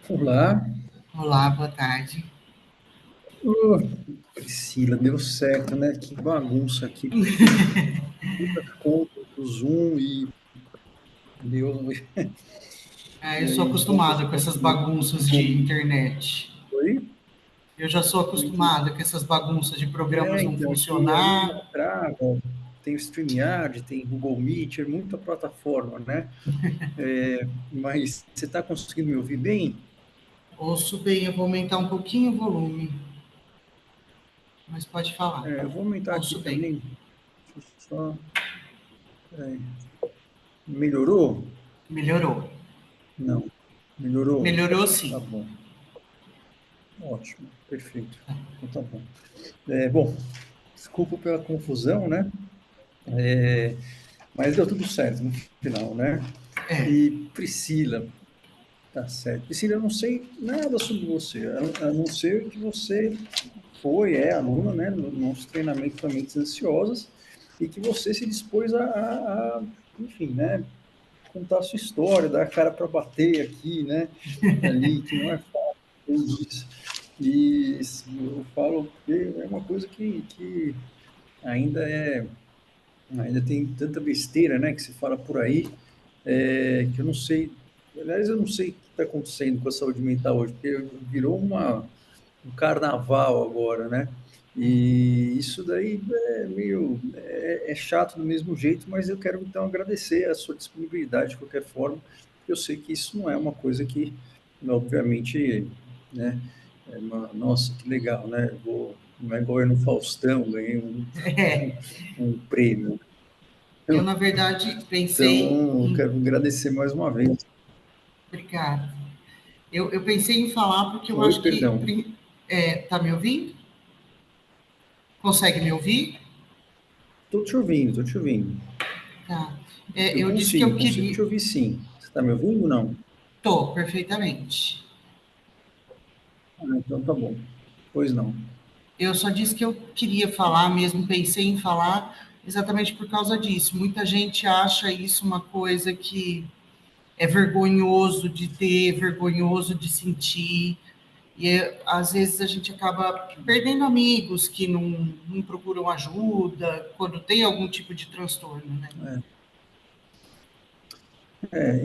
Olá. Olá, boa tarde. Ô, Priscila, deu certo, né? Que bagunça aqui. Muitas contas do Zoom e deu. Eu E sou aí, contas acostumada com essas do bagunças de Google. internet. Oi? Eu já sou Não entendi. acostumada com essas bagunças de programas não Então, aqui aí funcionar. trava, tem o StreamYard, tem Google Meet, é muita plataforma, né? Mas você está conseguindo me ouvir bem? Ouço bem, eu vou aumentar um pouquinho o volume, mas pode falar. Eu vou aumentar aqui Ouço bem. também. Deixa eu só. Peraí. Melhorou? Melhorou. Não. Melhorou? Melhorou Tá sim. bom. Ótimo. Perfeito. Então tá bom. Bom, desculpa pela confusão, né? Mas deu tudo certo no final, né? É, E Priscila, tá certo. Priscila, eu não sei nada sobre você, a não ser que você é aluna, né, no nosso treinamento para mentes ansiosas e que você se dispôs enfim, né, contar a sua história, dar a cara para bater aqui, né, ali, que não é fácil, como diz. E eu falo porque é uma coisa que ainda é ainda tem tanta besteira, né, que se fala por aí, que eu não sei, aliás, eu não sei o que está acontecendo com a saúde mental hoje, porque virou um carnaval agora, né? E isso daí é chato do mesmo jeito, mas eu quero então agradecer a sua disponibilidade de qualquer forma, porque eu sei que isso não é uma coisa que, obviamente, né? Nossa, que legal, né? Não é igual eu no Faustão, ganhei um prêmio. eu na verdade pensei Então, eu em. quero agradecer mais uma vez. Obrigada. Eu pensei em falar porque eu Oi, acho que. perdão. Tá me ouvindo? Consegue me ouvir? Estou te ouvindo, estou te ouvindo. Tá. Eu Eu disse que eu consigo queria. te ouvir sim. Você está me ouvindo ou não? Tô, perfeitamente. Então tá bom. Pois não. Eu só disse que eu queria falar mesmo, pensei em falar exatamente por causa disso. Muita gente acha isso uma coisa que é vergonhoso de ter, vergonhoso de sentir, e às vezes a gente acaba perdendo amigos que não procuram ajuda quando tem algum tipo de transtorno, né?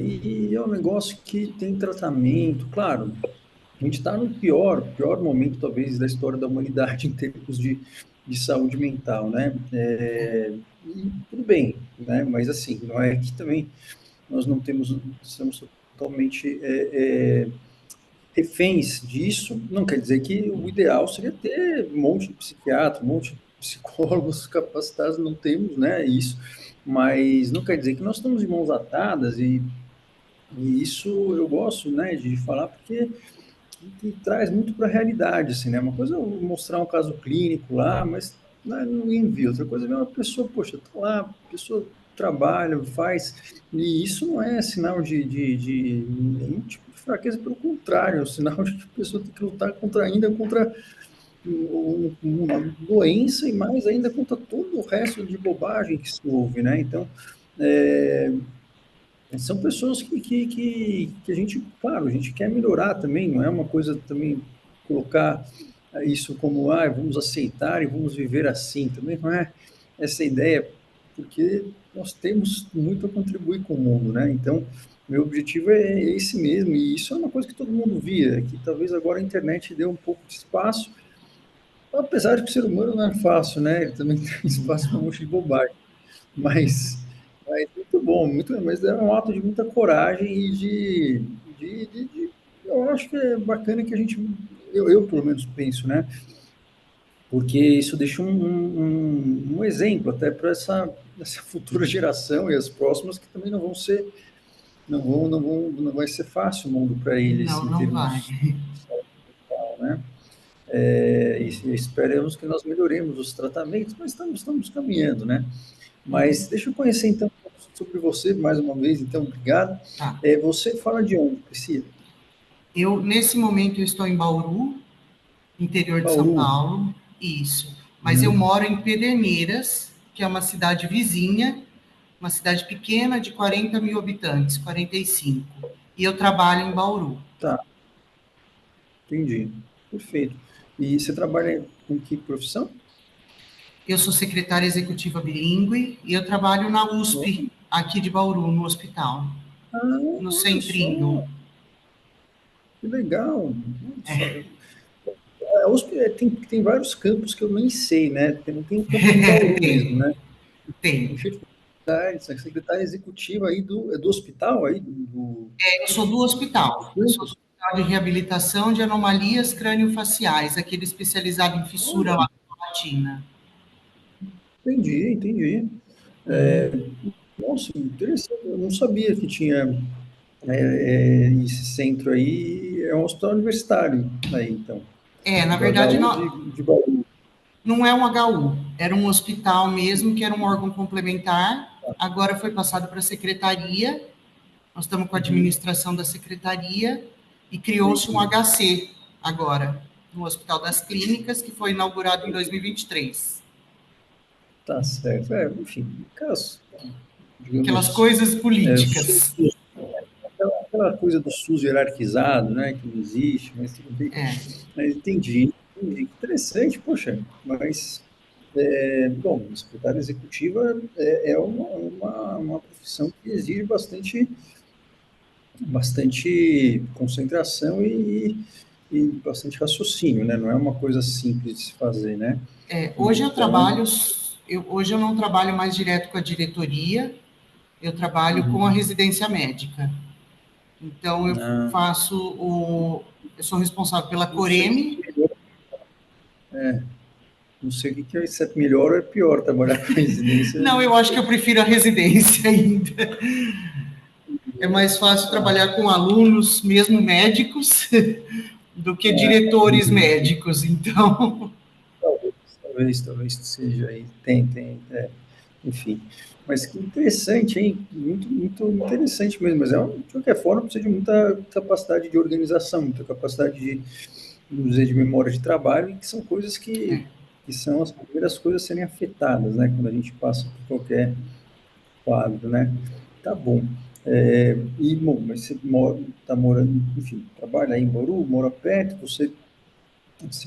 E é um negócio que tem tratamento, claro. A gente está no pior momento, talvez, da história da humanidade em termos de saúde mental, né? E tudo bem, né? Mas assim, não é que também nós não estamos totalmente reféns disso. Não quer dizer que o ideal seria ter um monte de psiquiatra, um monte de psicólogos capacitados, não temos, né? Isso, mas não quer dizer que nós estamos de mãos atadas e isso eu gosto, né, de falar porque que traz muito para a realidade, assim, né? Uma coisa é eu mostrar um caso clínico lá, mas ninguém viu. Outra coisa é ver uma pessoa, poxa, tá lá, a pessoa trabalha, faz, e isso não é sinal de nenhum tipo de fraqueza, pelo contrário, é um sinal de que a pessoa tem que lutar ainda contra uma doença e mais ainda contra todo o resto de bobagem que se ouve, né? Então, é, são pessoas que a gente, claro, a gente quer melhorar também, não é uma coisa também colocar isso como, vamos aceitar e vamos viver assim, também não é essa ideia, porque nós temos muito a contribuir com o mundo, né? Então, meu objetivo é esse mesmo, e isso é uma coisa que todo mundo via, que talvez agora a internet deu um pouco de espaço, apesar de que o ser humano não é fácil, né? Ele também tem espaço para um monte de bobagem. Mas, mas muito bom, muito, mas é um ato de muita coragem e eu acho que é bacana que a gente, eu pelo menos penso, né? Porque isso deixa um exemplo até para essa futura geração e as próximas que também não vão ser, não vai ser fácil o mundo para eles Não, em não vai. termos, né? E esperemos que nós melhoremos os tratamentos, mas estamos caminhando, né? Mas deixa eu conhecer então sobre você mais uma vez, então, obrigado. Tá. Você fala de onde, Priscila? Nesse momento, eu estou em Bauru, interior de São Bauru. Paulo, isso. Mas eu Hum, moro em Pederneiras, que é uma cidade vizinha, uma cidade pequena de 40 mil habitantes, 45. E eu trabalho em Bauru. tá, entendi. Perfeito. E você trabalha com que profissão? Eu sou secretária executiva bilíngue e eu trabalho na Olha, USP, aqui de Bauru, no hospital, no olha centrinho. só, que legal. Olha só. A USP tem vários campos que eu nem sei, né? Tem um campo em Bauru mesmo, Tem, né? tem. Cheio de faculdades, a secretária executiva aí do hospital, aí Eu sou do hospital. Eu sou do campus. Hospital de Reabilitação de Anomalias Crâniofaciais, aquele especializado em fissura Olha, latina. entendi. Nossa, interessante. Eu não sabia que tinha esse centro aí. É um hospital universitário aí, então. Na Do verdade, HU não, de Bauru. não é um HU, era um hospital mesmo, que era um órgão complementar, agora foi passado para a secretaria, nós estamos com a Uhum, administração da secretaria, e criou-se um entendi. HC agora, no Hospital das Clínicas, que foi inaugurado em 2023. Tá certo. Enfim, caso, Aquelas digamos, coisas SUS, políticas. aquela coisa do SUS hierarquizado, né, que não existe, mas tudo bem. É. Mas entendi. Interessante, poxa, mas, bom, secretária executiva é uma profissão que exige bastante concentração e bastante raciocínio, né? Não é uma coisa simples de se fazer, né? Hoje eu Então, trabalho, hoje eu não trabalho mais direto com a diretoria, eu trabalho com a uhum. residência médica. Então Ah, eu sou responsável pela não sei se Coreme. é melhor, não sei o que é, se é melhor ou é pior trabalhar com residência, Não, não eu acho que sei. eu prefiro a residência ainda. É mais fácil Tá. trabalhar com alunos, mesmo médicos, do que diretores Uhum. médicos. Então, Talvez seja aí. Tem. Enfim. Mas que interessante, hein? Muito interessante mesmo. Mas de qualquer forma, precisa de muita capacidade de organização, muita capacidade vamos dizer, de memória de trabalho, e que são coisas que são as primeiras coisas a serem afetadas, né? Quando a gente passa por qualquer quadro, né? Tá bom. Bom, mas você tá morando, enfim, trabalha aí em Bauru, mora perto, você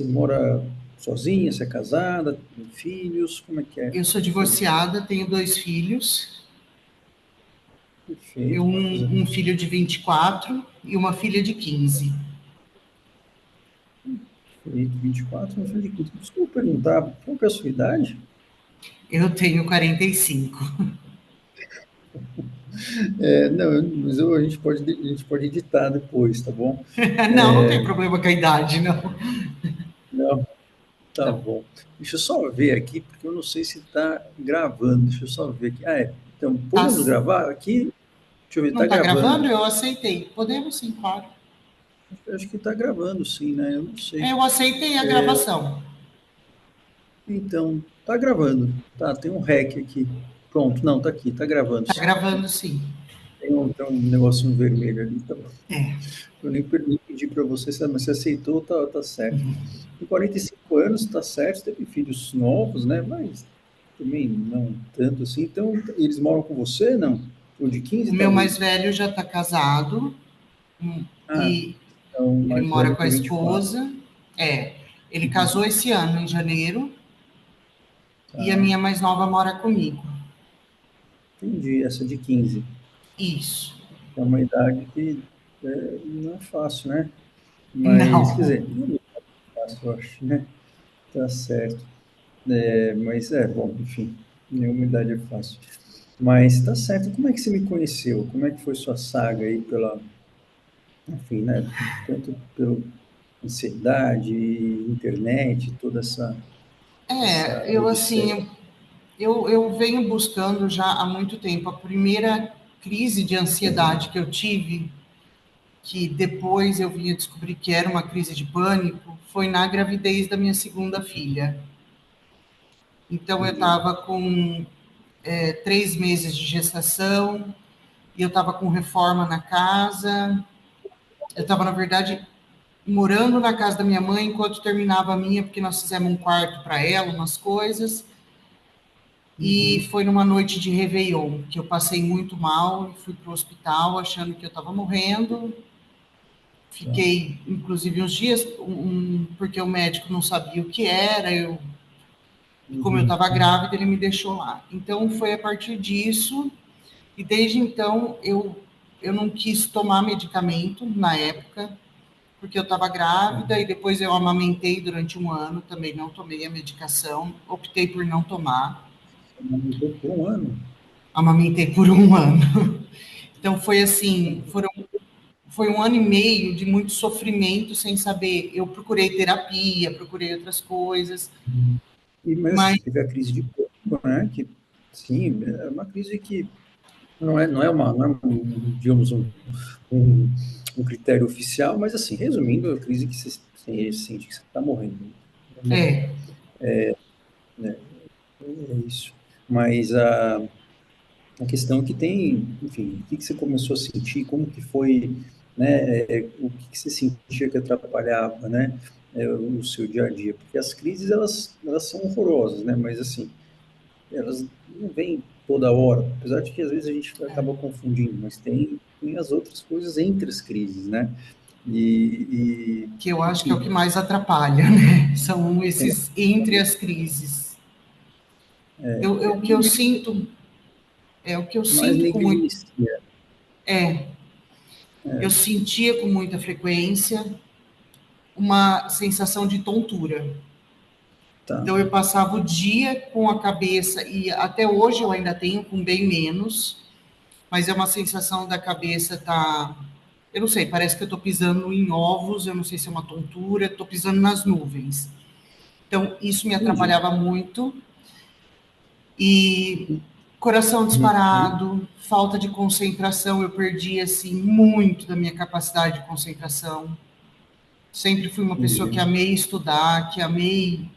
mora sozinha, você é casada, tem filhos, como é que é? eu sou divorciada, tenho 2 filhos. Perfeito, quantos Um anos? filho de 24 e uma filha de 15. Perfeito, 24, uma filha de 15. Desculpa perguntar, qual que é a sua idade? Eu tenho 45. Não, mas a gente pode editar depois, tá bom? Não, não tem problema com a idade, não. Não, tá bom. Deixa eu só ver aqui, porque eu não sei se está gravando. Deixa eu só ver aqui. Então, Tá, podemos gravar aqui? Deixa eu ver, não está está gravando? gravando. Eu aceitei. Podemos sim, claro. Acho que está gravando, sim, né? Eu não sei. Eu aceitei a gravação. Então, está gravando. Tá, tem um REC aqui. Pronto, não, está aqui, está gravando, Está sim. gravando sim. Tem um negocinho vermelho ali, tá bom. É. Eu nem pedi para você, mas você aceitou, tá certo. Com 45 anos, tá certo, teve filhos novos, né? Mas também não tanto assim. Então, eles moram com você, não? O de 15 O meu mais talvez? velho já está casado Ah, e então o ele mais mora velho com a tem 24. esposa. Ele Uhum. casou esse ano, em janeiro, e a Tá, minha mais nova mora comigo. entendi. Essa de 15. Isso. É uma idade que não é fácil, né? Mas, quer Não. dizer, não é fácil, eu acho, né? Tá certo. Mas bom, enfim, nenhuma idade é fácil. Mas tá certo. Como é que você me conheceu? Como é que foi sua saga aí pela, enfim, né? Tanto pela ansiedade, internet, toda essa Eu odisseia. assim, eu venho buscando já há muito tempo. A primeira crise de ansiedade que eu tive, que depois eu vim a descobrir que era uma crise de pânico, foi na gravidez da minha segunda filha. Então eu Entendi. estava com 3 meses de gestação e eu estava com reforma na casa. Eu estava, na verdade, morando na casa da minha mãe enquanto terminava a minha, porque nós fizemos um quarto para ela, umas coisas. E Uhum. foi numa noite de Réveillon que eu passei muito mal e fui para o hospital achando que eu estava morrendo. Tá. Fiquei, inclusive, uns dias, porque o médico não sabia o que era. E como eu Uhum. estava grávida, ele me deixou lá. Então, foi a partir disso. E desde então, eu não quis tomar medicamento na época, porque eu estava Tá. grávida. E depois eu amamentei durante um ano, também não tomei a medicação. Optei por não tomar. Você amamentou por um ano. Amamentei por um ano. Então, foi assim, foi um ano e meio de muito sofrimento sem saber. Eu procurei terapia, procurei outras coisas, Mas assim, mas você teve a crise de pânico, né? Que, sim, é uma crise que não é digamos, um, um critério oficial, mas assim, resumindo, a crise que você sente que você está morrendo. Vai morrer. é, É isso. Mas a questão é que tem, enfim, o que que você começou a sentir, como que foi, né, o que que você sentia que atrapalhava, né, o seu dia a dia, porque as crises, elas são horrorosas, né, mas assim, elas não vêm toda hora, apesar de que às vezes a gente acaba confundindo, mas tem as outras coisas entre as crises, né, que eu acho que é o que enfim, mais atrapalha, né? São tem esses entre as crises. O que eu sinto, o que eu mais sinto com muito, negligencia, é, eu sentia com muita frequência uma sensação de tontura. tá, Então eu passava o dia com a cabeça, e até hoje eu ainda tenho com bem menos, mas é uma sensação da cabeça tá, eu não sei, parece que eu estou pisando em ovos, eu não sei se é uma tontura, estou pisando nas nuvens. Então isso me entendi. atrapalhava muito e coração Uhum. disparado, falta de concentração, eu perdi assim muito da minha capacidade de concentração. Sempre fui uma pessoa que Entendi. amei estudar, que amei,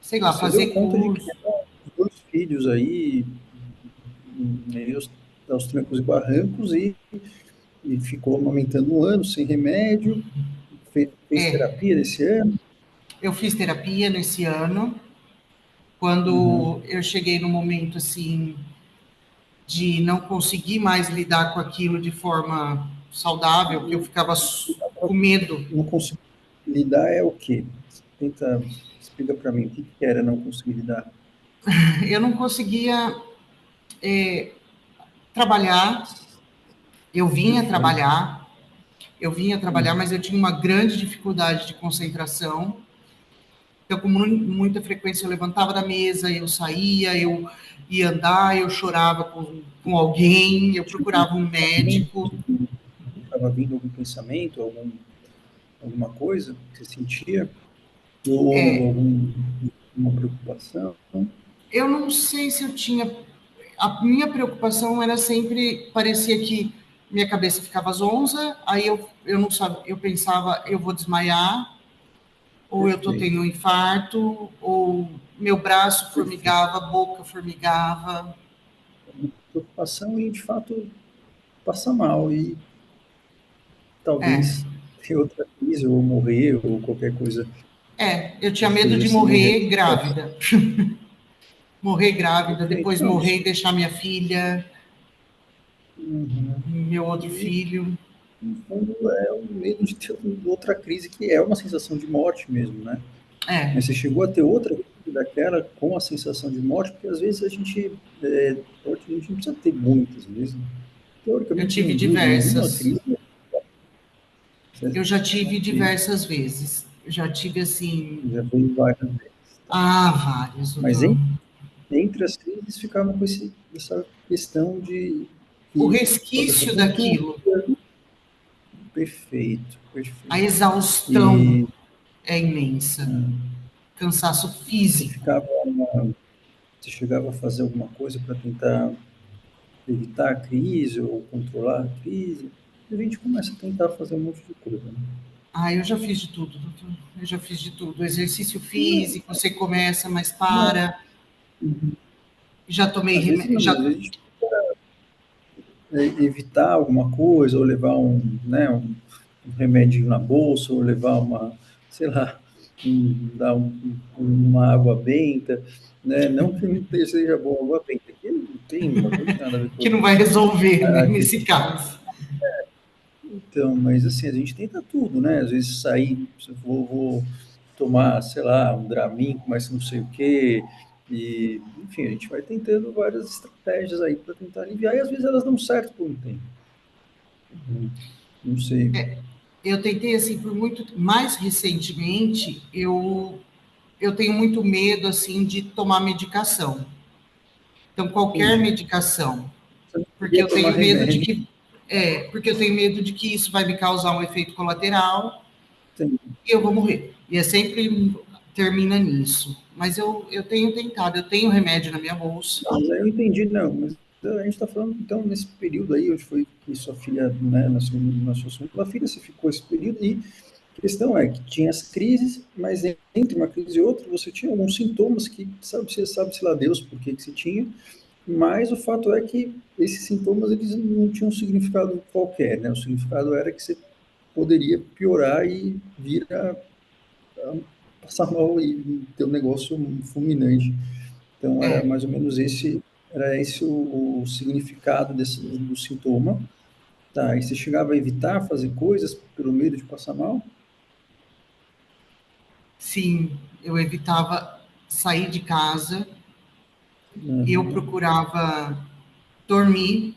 sei lá, Você deu fazer conta de curso. criar os dois filhos aí, meio aos trancos e barrancos, e ficou amamentando um ano sem remédio, fez É, terapia esse ano. eu fiz terapia nesse ano, Uhum. quando eu cheguei no momento assim de não conseguir mais lidar com aquilo de forma saudável, que eu ficava com medo. Não consigo lidar é o quê? Tenta, explica para mim, o que que era não conseguir lidar? Eu não conseguia trabalhar, eu vinha Perfeito. trabalhar, eu vinha trabalhar, mas eu tinha uma grande dificuldade de concentração. Então, com muita frequência, eu levantava da mesa, eu saía, eu ia andar, eu chorava com alguém, eu procurava um médico. Estava vindo algum pensamento, alguma coisa que você sentia, ou É, alguma preocupação? eu não sei se eu tinha. A minha preocupação era sempre, parecia que minha cabeça ficava zonza, aí eu não sabia, eu pensava, eu vou desmaiar, ou eu estou Perfeito, tendo um infarto, ou meu braço perfeito. formigava, a boca formigava. Preocupação e, de fato, passar mal e É, talvez ter outra crise ou morrer ou eu tinha qualquer medo coisa de semelhante. morrer grávida. Morrer grávida, Perfeito. depois Não, morrer isso e deixar minha filha. meu outro E, filho. no fundo, é o medo de ter outra crise, que é uma sensação de morte mesmo, né? É, Mas você chegou a ter outra crise daquela com a sensação de morte, porque às vezes a gente, a gente não precisa ter muitas vezes, né? eu Teoricamente, tive nenhuma diversas. crise, você Eu já tive já diversas vezes. Eu já tive assim. já veio várias vezes, tá? Ah, vários. Mas entre as crises ficava com essa questão de O que a pessoa resquício tem tudo, daquilo, perfeito, a perfeito. exaustão E é imensa. Cansaço você físico. ficava, você chegava a fazer alguma coisa para tentar evitar a crise ou controlar a crise, e a gente começa a tentar fazer um monte de coisa, né? Ah, eu já fiz de tudo, doutor. Eu já fiz de tudo. Exercício Não, físico, você começa, mas não, para. Já tomei às vezes remédio. não, às vezes a gente evitar alguma coisa, ou levar um remedinho na bolsa, ou levar sei lá, dar uma água benta, né? Não que não seja bom água benta, que não tem nada a ver Que com não vai resolver, né, a nesse caso. então, mas assim, a gente tenta tudo, né? Às vezes sair, se eu vou tomar, sei lá, um Dramin, mas não sei o quê, e enfim, a gente vai tentando várias estratégias aí para tentar aliviar, e às vezes elas dão certo por um tempo. Não sei. Eu tentei assim por muito, mais recentemente, eu tenho muito medo assim de tomar medicação. Então qualquer Entendi. medicação, Você não porque queria eu tomar tenho medo de remédio, que porque eu tenho medo de que isso vai me causar um efeito colateral entendi. e eu vou morrer. E é sempre termina nisso. Mas eu tenho tentado, eu tenho remédio na minha bolsa. Não, mas aí eu entendi, não, mas a gente está falando, então, nesse período aí, onde foi que sua filha, né, na sua segunda filha, você ficou esse período, e a questão é que tinha as crises, mas entre uma crise e outra, você tinha alguns sintomas que, sabe-se lá Deus por que você tinha, mas o fato é que esses sintomas, eles não tinham um significado qualquer, né, o significado era que você poderia piorar e vir a passar mal e ter um negócio fulminante. Então, era É, mais ou menos esse o significado do sintoma. Tá, e você chegava a evitar fazer coisas pelo medo de passar mal? sim, eu evitava sair de casa, eu Uhum, procurava dormir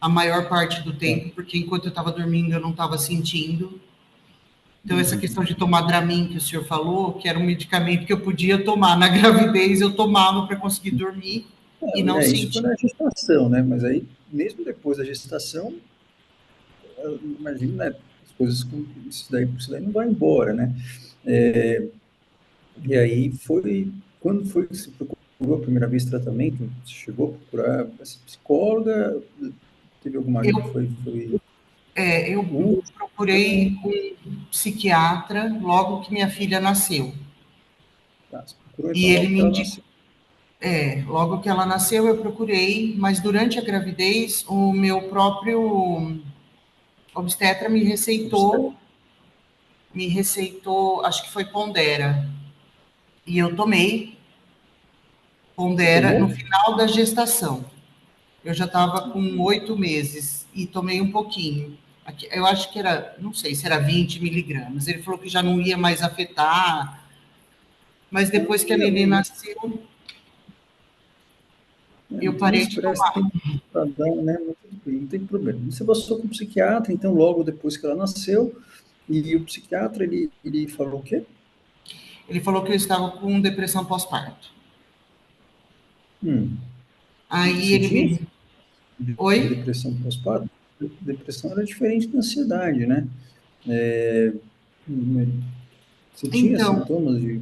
a maior parte do tá, tempo, porque enquanto eu estava dormindo eu não estava sentindo. Então, essa questão uhum. de tomar Dramin que o senhor falou, que era um medicamento que eu podia tomar na gravidez, eu tomava para conseguir dormir e não Isso foi sentir. na gestação, né? Mas aí, mesmo depois da gestação, imagina, né? As coisas com isso daí não vai embora, né? É, e aí quando foi que você procurou a primeira vez tratamento? Você chegou a procurar essa psicóloga? Teve alguma ajuda? Eu, Foi eu um, procurei um psiquiatra logo que minha filha nasceu. tá, você procurou E então ele logo me que ela indicou. nasceu. Logo que ela nasceu, eu procurei, mas durante a gravidez, o meu próprio obstetra Obstetra. me receitou, acho que foi Pondera. E eu tomei Você Pondera no tomou? final da gestação. Eu já estava com 8 meses e tomei um pouquinho. Eu acho que era, não sei se era 20 miligramas. Ele falou que já não ia mais afetar, mas depois que a Ia neném bem, nasceu, eu no parei de Express tomar. tem para dar, né? Mas tudo bem, não tem problema. Você passou com o psiquiatra, então, logo depois que ela nasceu, e o psiquiatra, ele falou o quê? Ele falou que eu estava com depressão pós-parto. Hum, Aí você ele tinha me. Oi? depressão pós-parto? Depressão era diferente da ansiedade, né? É, você tinha Então, sintomas de...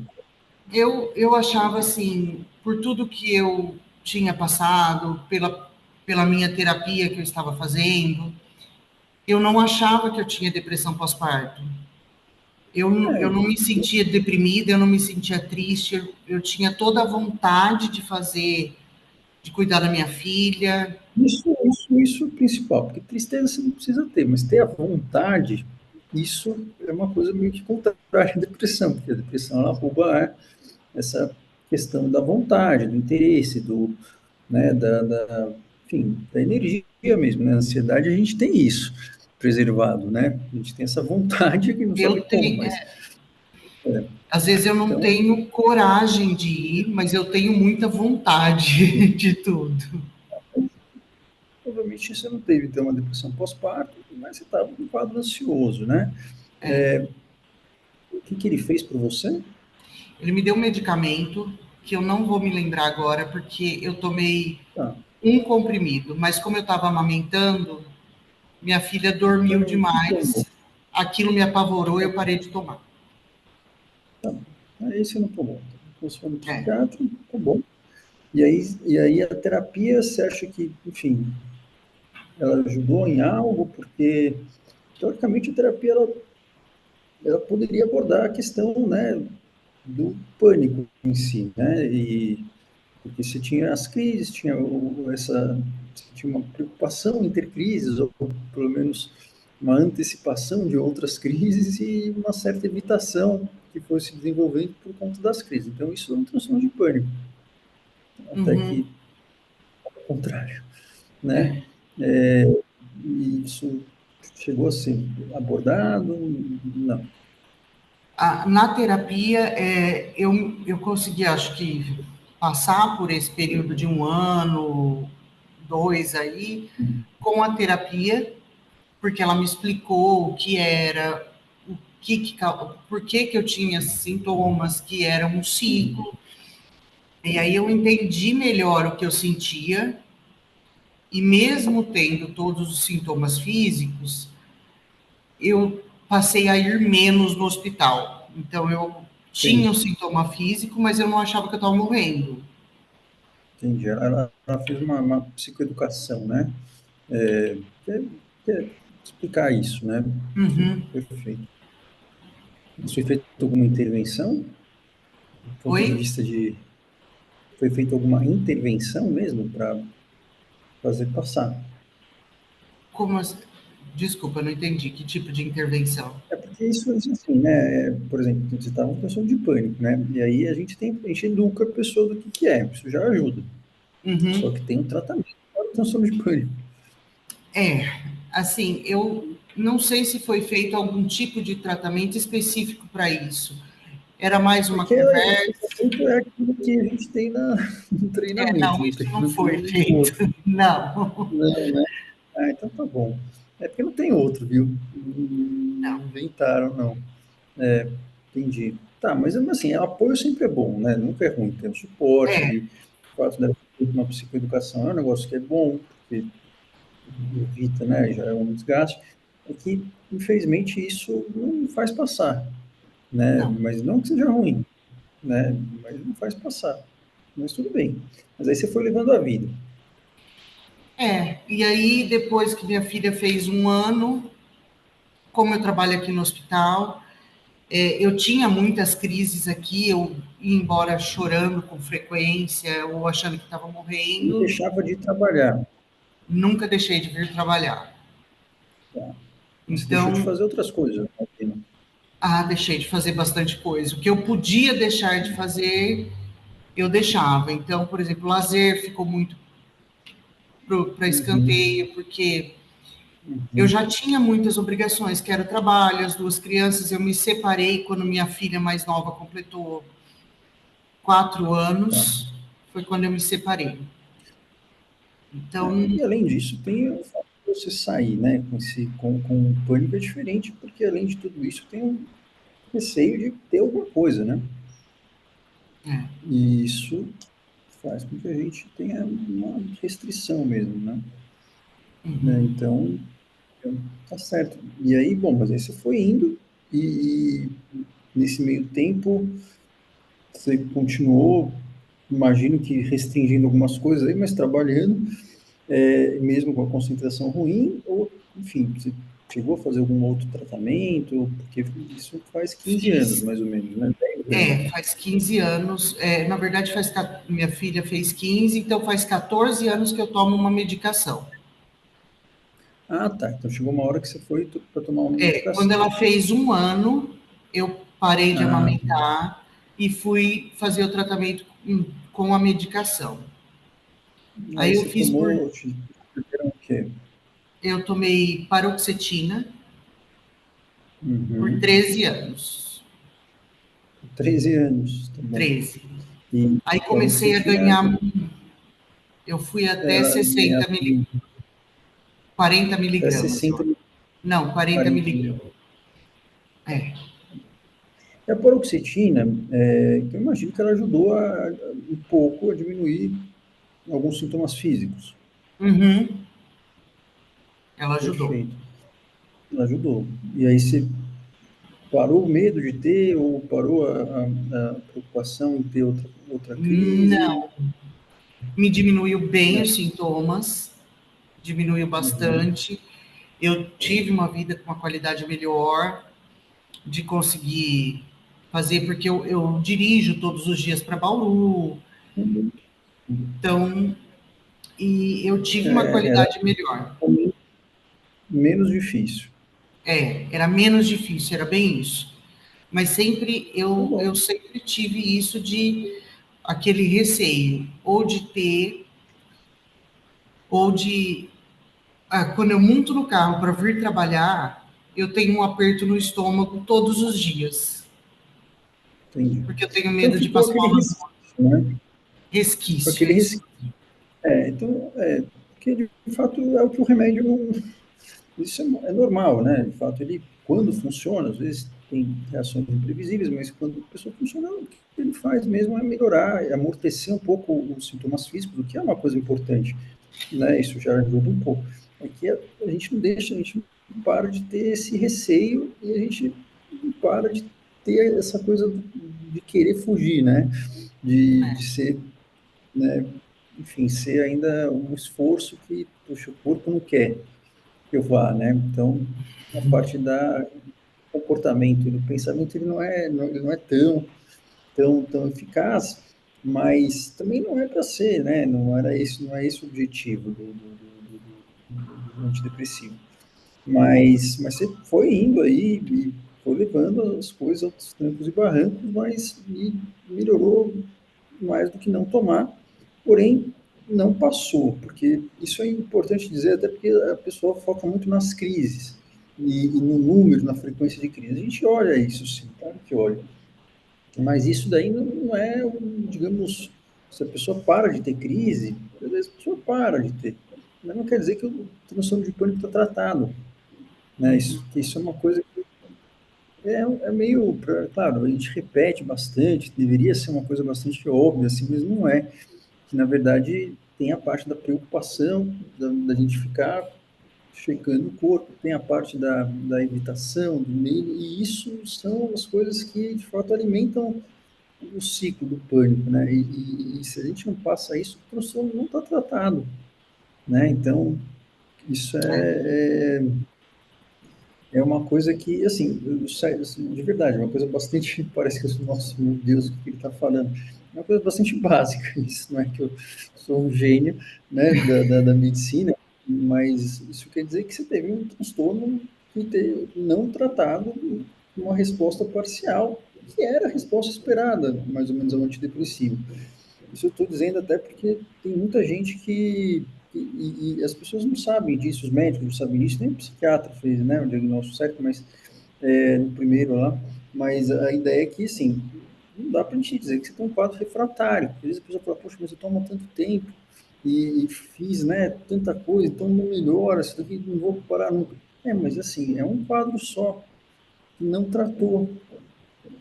eu achava assim, por tudo que eu tinha passado, pela minha terapia que eu estava fazendo, eu não achava que eu tinha depressão pós-parto. Eu não me sentia deprimida, eu não me sentia triste, eu tinha toda a vontade de fazer, de cuidar da minha filha. Isso é o principal, porque tristeza você não precisa ter, mas ter a vontade, isso é uma coisa meio que contrária à depressão, porque a depressão ela rouba essa questão da vontade, do interesse, né, enfim, da energia mesmo, né? A ansiedade, a gente tem isso preservado, né? A gente tem essa vontade que não sabe Eu como, tenho, mas... às vezes eu não Então, tenho coragem de ir, mas eu tenho muita vontade de tudo. provavelmente você não teve então, uma depressão pós-parto, mas você estava com um quadro ansioso, né? É. O que ele fez para você? Ele me deu um medicamento que eu não vou me lembrar agora, porque eu tomei Tá, um comprimido, mas como eu estava amamentando, minha filha dormiu então, que tomou? demais, aquilo me apavorou e eu parei de tomar. Tá bom. Aí você não tomou. Então, você foi no É. psiquiatra, tá bom. E aí a terapia, você acha que, enfim, ela ajudou em algo? Porque, teoricamente, a terapia, ela poderia abordar a questão, né, do pânico em si, né? Porque você tinha as crises, tinha você tinha uma preocupação em ter crises, ou pelo menos uma antecipação de outras crises e uma certa evitação que foi se desenvolvendo por conta das crises. Então, isso é um transtorno de pânico, até Uhum. que, ao contrário, né? É. E isso chegou a ser abordado? Não. Na terapia, eu consegui, acho que, passar por esse período de um ano, dois aí, com a terapia, porque ela me explicou o que era, por que que eu tinha sintomas, que era um ciclo. E aí eu entendi melhor o que eu sentia, e mesmo tendo todos os sintomas físicos, eu passei a ir menos no hospital. Então eu tinha Entendi, o sintoma físico, mas eu não achava que eu estava morrendo. entendi. Ela fez uma psicoeducação, né? Que é explicar isso, né? Sim, Uhum. perfeito. Foi feita alguma intervenção, do ponto de Oi? vista de... Foi feita alguma intervenção mesmo para fazer passar? Como as- Desculpa, não entendi. Que tipo de intervenção? É porque isso, assim, né? Por exemplo, você estava com transtorno de pânico, né? E aí a gente educa a pessoa do que é, isso já ajuda. Só Uhum. que tem um tratamento para o transtorno de pânico. É, assim, eu não sei se foi feito algum tipo de tratamento específico para isso. Era mais uma Porque o conversa. tratamento é aquilo que a gente tem no treinamento, Não, não isso tem, não não tem foi nenhum feito. outro. Não. Não, né? Ah, então tá bom. É porque não tem outro, viu? Não. Não inventaram, não. Entendi. Tá, mas assim, apoio sempre é bom, né? Nunca é ruim. Tem um suporte É, ali. O fato de ter uma psicoeducação é um negócio que é bom, porque evita, né? Já é um desgaste. É que, infelizmente, isso não faz passar, né? não. Mas não que seja ruim, né? Mas não faz passar. Mas tudo bem. Mas aí você foi levando a vida. E aí depois que minha filha fez um ano, como eu trabalho aqui no hospital, eu tinha muitas crises aqui, eu ia embora chorando com frequência ou achando que estava E morrendo, deixava de trabalhar. nunca deixei de vir trabalhar. Tá? Mas você deixou de Então, fazer outras coisas, né, Pina? deixei de fazer bastante coisa. O que eu podia deixar de fazer, eu deixava. Então, por exemplo, o lazer ficou muito para Uhum, escanteio, porque eu uhum, já tinha muitas obrigações, que era o trabalho, as duas crianças. Eu me separei quando minha filha mais nova completou 4 tá. anos, foi quando eu me separei. Então, E além disso, tem o fato de você sair, né, com o pânico é diferente, porque além de tudo isso, tem um receio de ter alguma coisa, né? é, E isso faz com que a gente tenha uma restrição mesmo, Então, tá certo. E aí, bom, mas aí você foi indo e nesse meio tempo você continuou, imagino que restringindo algumas coisas aí, mas trabalhando, mesmo com a concentração ruim, ou, enfim, você chegou a fazer algum outro tratamento? Porque isso faz 15 anos, fiz, mais ou menos, né? 10 anos. faz 15 anos, na verdade, minha filha fez 15, então faz 14 anos que eu tomo uma medicação. Ah, tá. Então chegou uma hora que você foi para tomar uma Quando medicação. ela fez um ano, eu parei de Ah, amamentar e fui fazer o tratamento com a medicação. aí Aí eu você fiz por tomou. quê? Eu tomei paroxetina por Uhum. 13 anos. 13 anos, tá bom. 13. E Aí comecei a paroxetina, ganhar, eu fui até ela é 60 miligramas, 40 até miligramas, eu 60, acho. Não, 40 40 mil. miligramas. É. E a paroxetina, eu imagino que ela ajudou um pouco a diminuir alguns sintomas físicos. Uhum. Ela ajudou. Perfeito. Ela ajudou. E aí você parou o medo de ter, ou parou a preocupação em ter outra crise? Não. Me diminuiu bem Né? os sintomas, diminuiu Uhum. bastante. Eu tive uma vida com uma qualidade melhor, de conseguir fazer, porque eu dirijo todos os dias para Bauru, Uhum. então, e eu tive uma Era qualidade melhor. menos difícil. Era menos difícil, era bem isso. Mas sempre Tá eu bom. sempre tive isso de aquele receio, ou de ter, ou de quando eu monto no carro para vir trabalhar, eu tenho um aperto no estômago todos os dias, Entendi. porque eu tenho Então medo de ficou passar aquele uma resquício, né? Ficou resquício, é aquele isso. resquício. Então, porque de fato é o que o remédio não. Isso é normal, né? De fato, ele, quando funciona, às vezes tem reações imprevisíveis, mas quando a pessoa funciona, o que ele faz mesmo é melhorar, é amortecer um pouco os sintomas físicos, o que é uma coisa importante, né? Isso já ajuda um pouco. Aqui a gente não deixa, a gente não para de ter esse receio e a gente não para de ter essa coisa de querer fugir, né? De ser, né? Enfim, ser ainda um esforço que, puxa, o corpo não quer que eu vá, né? Então, a parte da comportamento e do pensamento, ele não é tão eficaz, mas também não é para ser, né? Não é esse o objetivo do antidepressivo. Mas você foi indo aí e foi levando as coisas aos trancos e barrancos, mas melhorou mais do que não tomar, porém não passou, porque isso é importante dizer, até porque a pessoa foca muito nas crises e no número, na frequência de crise. A gente olha isso sim, claro que olha, mas isso daí não é, digamos, se a pessoa para de ter crise, às vezes a pessoa para de ter, mas não quer dizer que o transtorno de pânico está tratado, né? Isso é uma coisa que é meio, claro, a gente repete bastante, deveria ser uma coisa bastante óbvia, assim, mas não é. Que na verdade tem a parte da preocupação, da gente ficar checando o corpo, tem a parte da evitação, do medo, e isso são as coisas que de fato alimentam o ciclo do pânico, né? E se a gente não passa isso, o transtorno não está tratado, né? Então, isso é uma coisa que, assim, de verdade, é uma coisa bastante, parece que eu sou, nossa, meu Deus, o que ele está falando? É uma coisa bastante básica, isso não é que eu sou um gênio, né, da medicina, mas isso quer dizer que você teve um transtorno não tratado, uma resposta parcial, que era a resposta esperada, mais ou menos, ao antidepressivo. Isso eu estou dizendo até porque tem muita gente e as pessoas não sabem disso, os médicos não sabem disso, nem o psiquiatra fez, né, o diagnóstico certo, mas no primeiro lá, mas a ideia é que, assim, não dá para a gente dizer que você tem um quadro refratário. Às vezes a pessoa fala, poxa, mas eu tomo há tanto tempo e fiz, né, tanta coisa, então não melhora, isso daqui não vou parar nunca. Mas assim, é um quadro só, que não tratou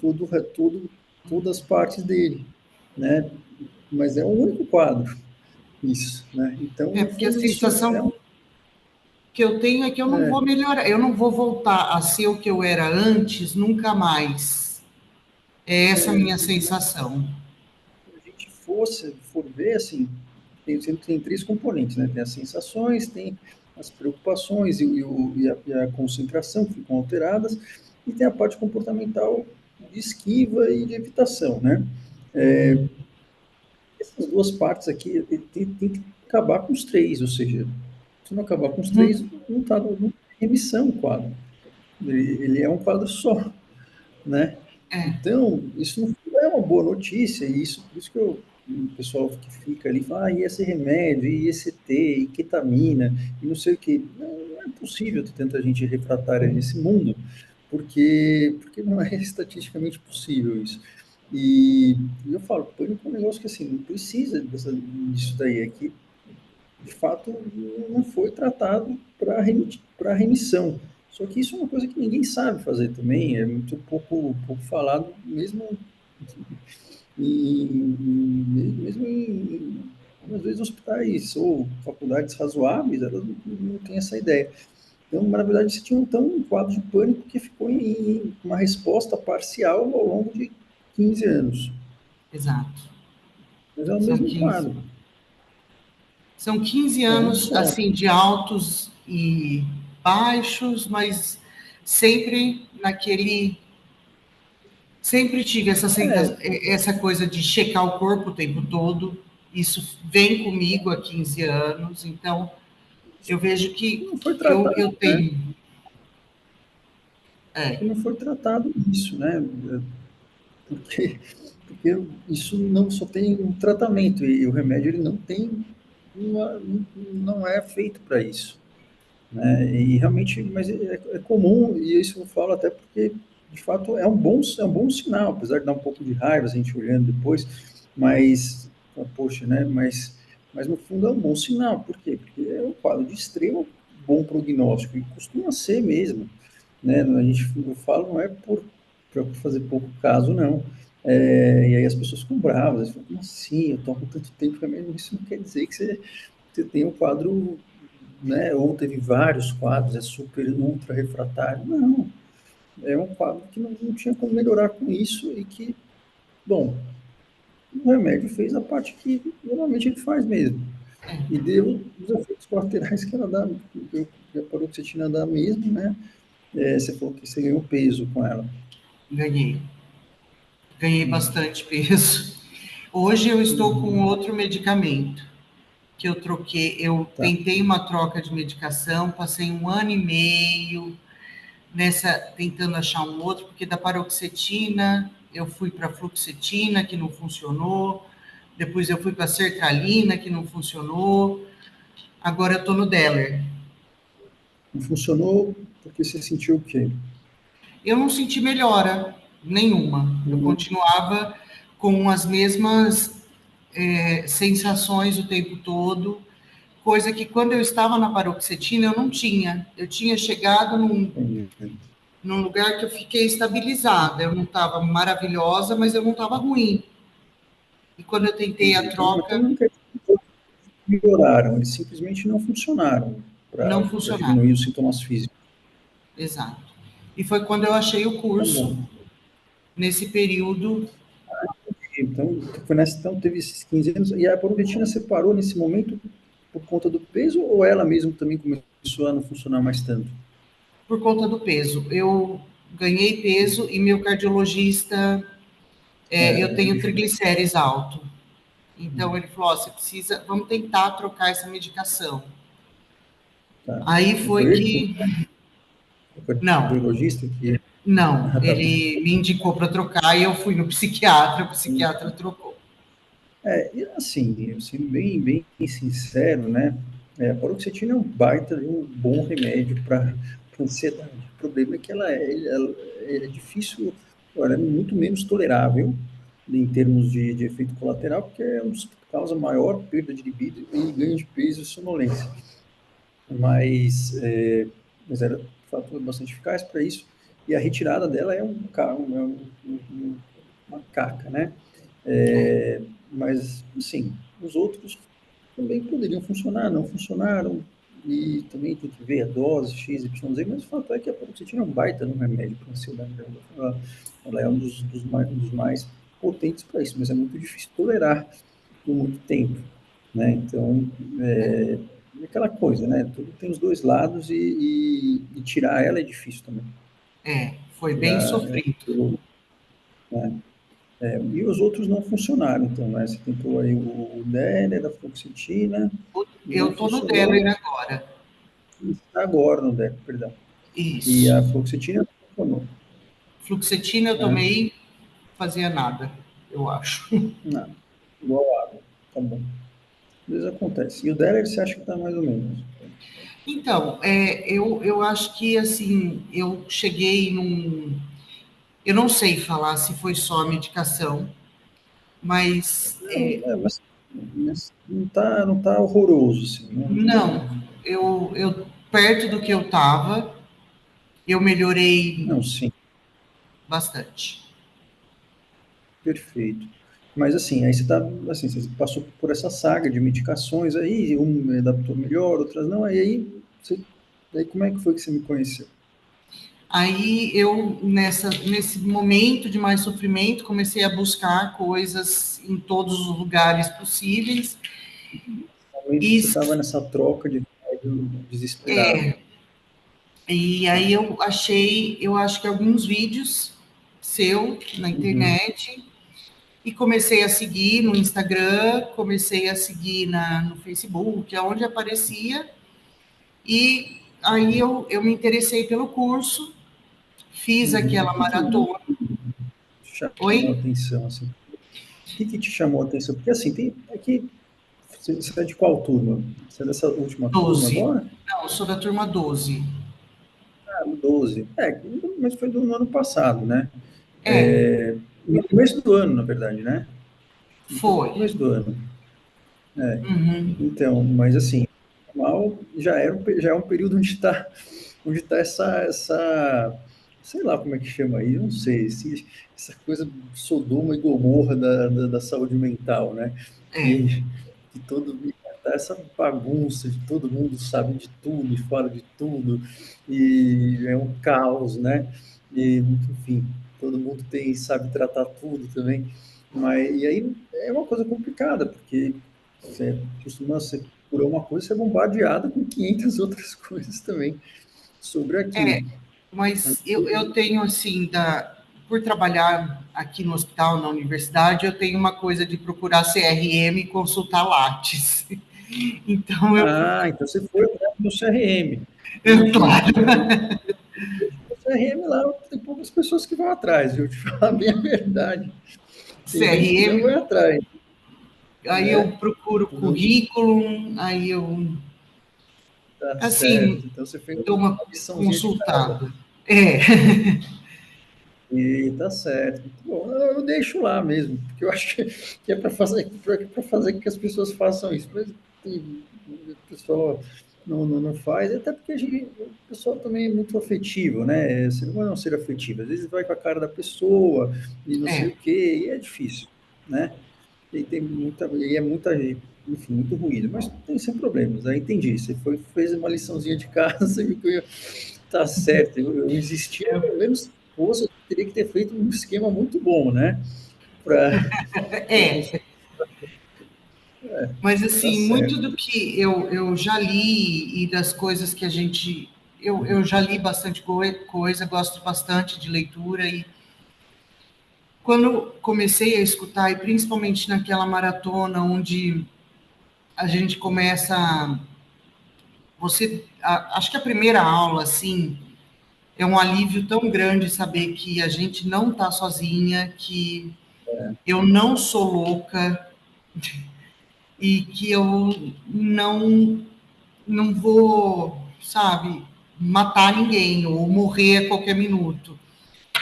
todo, todas as partes dele, né? Mas é um único quadro, isso, né? Então, no Porque a fundo, isso é sensação que eu tenho é que eu não vou melhorar, eu não vou voltar a ser o que eu era antes, nunca mais. É essa a minha sensação. se a gente for ver, assim, tem três componentes, né? Tem as sensações, tem as preocupações e a concentração que ficam alteradas, e tem a parte comportamental de esquiva e de evitação, né? Essas duas partes aqui tem que acabar com os três, ou seja, se não acabar com os três, não está em remissão o quadro. Ele é um quadro só, né? É, Então, isso não é uma boa notícia, e isso, por isso que eu o pessoal que fica ali fala, e esse remédio, e esse ET, e ketamina, e não sei o quê. Não é possível ter tanta gente refratária nesse mundo, porque não é estatisticamente possível isso. E eu falo, pânico é um negócio que assim, não precisa disso daí, é que de fato não foi tratado para remissão. Só que isso é uma coisa que ninguém sabe fazer também, é muito pouco falado, mesmo às vezes, hospitais ou faculdades razoáveis, elas não têm essa ideia. Então, na verdade, você tinha então um quadro de pânico que ficou em uma resposta parcial ao longo de 15 anos. Exato. Mas é o São mesmo 15. quadro, São 15 é um anos, só. assim, de altos e baixos, mas sempre naquele. Sempre tive É, essa coisa de checar o corpo o tempo todo. Isso vem comigo há 15 anos, então eu vejo que não foi eu tratado, né? tenho. Que É, não foi tratado isso, né? Porque, porque isso não só tem um tratamento e o remédio ele não tem não é feito para isso, né? E realmente, mas é comum e isso eu falo até porque de fato é um bom sinal, apesar de dar um pouco de raiva a gente olhando depois, mas poxa, né? Mas no fundo é um bom sinal, por quê? Porque é um quadro de extremo bom prognóstico e costuma ser mesmo, né? A gente eu falo não é por fazer pouco caso, não. E aí as pessoas ficam bravas, eles falam, como assim? Eu tomo tanto tempo remédio, isso não quer dizer que você tem um quadro, né? Ou teve vários quadros, é super ultra refratário. Não, é um quadro que não tinha como melhorar com isso e que, bom, o remédio fez a parte que normalmente ele faz mesmo. E deu os efeitos colaterais que ela dá, que a paroxetina dá mesmo, né? Você falou que você ganhou peso com ela. ganhei. Ganhei bastante peso. Hoje eu estou com Uhum. outro medicamento que eu troquei. Eu Tá. tentei uma troca de medicação, passei 1 ano e meio nessa tentando achar um outro, porque da paroxetina eu fui para fluoxetina, que não funcionou. Depois eu fui para sertralina, que não funcionou. Agora eu estou no Deller. Não funcionou porque você sentiu o quê? Eu não senti melhora nenhuma. Eu Uhum. continuava com as mesmas sensações o tempo todo, coisa que quando eu estava na paroxetina eu não tinha. Eu tinha chegado Entendi. num lugar que eu fiquei estabilizada. Eu não estava maravilhosa, mas eu não estava ruim. E quando eu tentei a Entendi. Então, mas troca, não quer dizer que melhoraram, eles simplesmente não funcionaram para não funcionava. diminuir os sintomas físicos. Exato. E foi quando eu achei o Tá curso, bom. nesse período. Então, então teve esses 15 anos, e a Borobetina separou nesse momento por conta do peso, ou ela mesma também começou a não funcionar mais tanto? Por conta do peso. Eu ganhei peso e meu cardiologista, eu É tenho difícil. triglicérides alto. Então ele falou: oh, você precisa, vamos tentar trocar essa medicação. Tá. Aí E foi foi ele que que, o não, cardiologista que. não, Ah, tá bom. ele me indicou para trocar e eu fui no psiquiatra, o psiquiatra trocou. E assim, sendo bem sincero, né? A paroxetina é um baita de um bom remédio para ansiedade. O problema é que ela é difícil, ela é muito menos tolerável em termos de efeito colateral, porque é um dos que causa maior perda de libido e ganho de peso e sonolência. Mas, mas ela, de fato, é bastante eficaz para isso. E a retirada dela é uma caca, né? Mas, assim, os outros também poderiam funcionar, não funcionaram, e também tem que ver a dose, X, Y, Z, mas o fato é que a paroxetina é um baita no remédio para ansiedade. Ela é um dos mais potentes para isso, mas é muito difícil tolerar por muito tempo, né? Então, é aquela coisa, né? Tudo tem os dois lados e tirar ela é difícil também. Foi bem Tirar sofrido. né? E os outros não funcionaram, então, né? Você tentou aí o Deller, a fluoxetina, não Eu tô no Deller funcionou, agora. e está agora no Deller, perdão. E Isso. a fluoxetina não funcionou, Fluoxetina eu né? tomei, fazia nada, eu acho. Não. igual água. Tá bom. Às vezes acontece. E o dela, você acha que tá mais ou menos? Então, eu acho que, assim, eu cheguei num... Eu não sei falar se foi só a medicação, mas Mas não tá horroroso, assim, né? não, eu perto do que eu estava, eu melhorei Não, sim, bastante. perfeito. Mas assim, aí você passou por essa saga de medicações aí, um adaptou melhor, outras não, aí como é que foi que você me conheceu? Aí eu, nesse momento de mais sofrimento, comecei a buscar coisas em todos os lugares possíveis. No momento que E, você estava nessa troca de remédio desesperado. e Tá. aí eu acho que alguns vídeos seu na Uhum. internet e comecei a seguir no Instagram, comecei a seguir no Facebook, aonde aparecia. E aí eu me interessei pelo curso, fiz Uhum. aquela maratona. Te chamou a Oi? atenção, assim? O que te chamou a atenção? Porque assim, aqui, você é de qual turma? Você é dessa última turma 12. agora? Não, eu sou da turma 12. Ah, 12. Mas foi do ano passado, né? É, No começo do ano, na verdade, né? Foi no foi. começo do ano. Uhum. Então, mas assim, normal já é um período onde tá sei lá como é que chama aí, eu não sei, essa coisa Sodoma e Gomorra da saúde mental, né? É, Que tá essa bagunça de todo mundo sabe de tudo e fala de tudo, e é um caos, né? E, enfim, todo mundo sabe tratar tudo também. E aí é uma coisa complicada, porque você costuma ser, por uma coisa, ser bombardeada com 500 outras coisas também sobre aquilo. mas eu tenho assim, por trabalhar aqui no hospital, na universidade, eu tenho uma coisa de procurar CRM e consultar Lattes. Então Então você foi no CRM. claro, O CRM lá tem poucas pessoas que vão atrás, eu te falar bem a verdade. Tem gente que não vai CRM, atrás, aí eu né? procuro Então, currículo, aí eu, tá assim, certo. Então você fez dou uma uma liçãozinha de casa. consultada. É, E tá certo. Muito bom. Eu deixo lá mesmo, porque eu acho que é para fazer com que as pessoas façam isso. Mas o pessoal não faz, até porque o pessoal também é muito afetivo, né? Você não vai não ser afetivo, às vezes vai com a cara da pessoa e não sei o é, quê, e é difícil, né? E é muita, enfim, muito ruído, mas tem sem problemas. Aí entendi. Fez uma liçãozinha de casa e tá certo. Eu insisti, pelo menos você teria que ter feito um esquema muito bom, né? Para é. Mas, tá assim, muito certo. do que eu já li e das coisas que a gente. Eu já li bastante coisa, gosto bastante de leitura. E quando comecei a escutar, e principalmente naquela maratona onde a gente começa. Acho que a primeira aula, assim, é um alívio tão grande saber que a gente não está sozinha, que eu não sou louca e que eu não vou, sabe, matar ninguém ou morrer a qualquer minuto.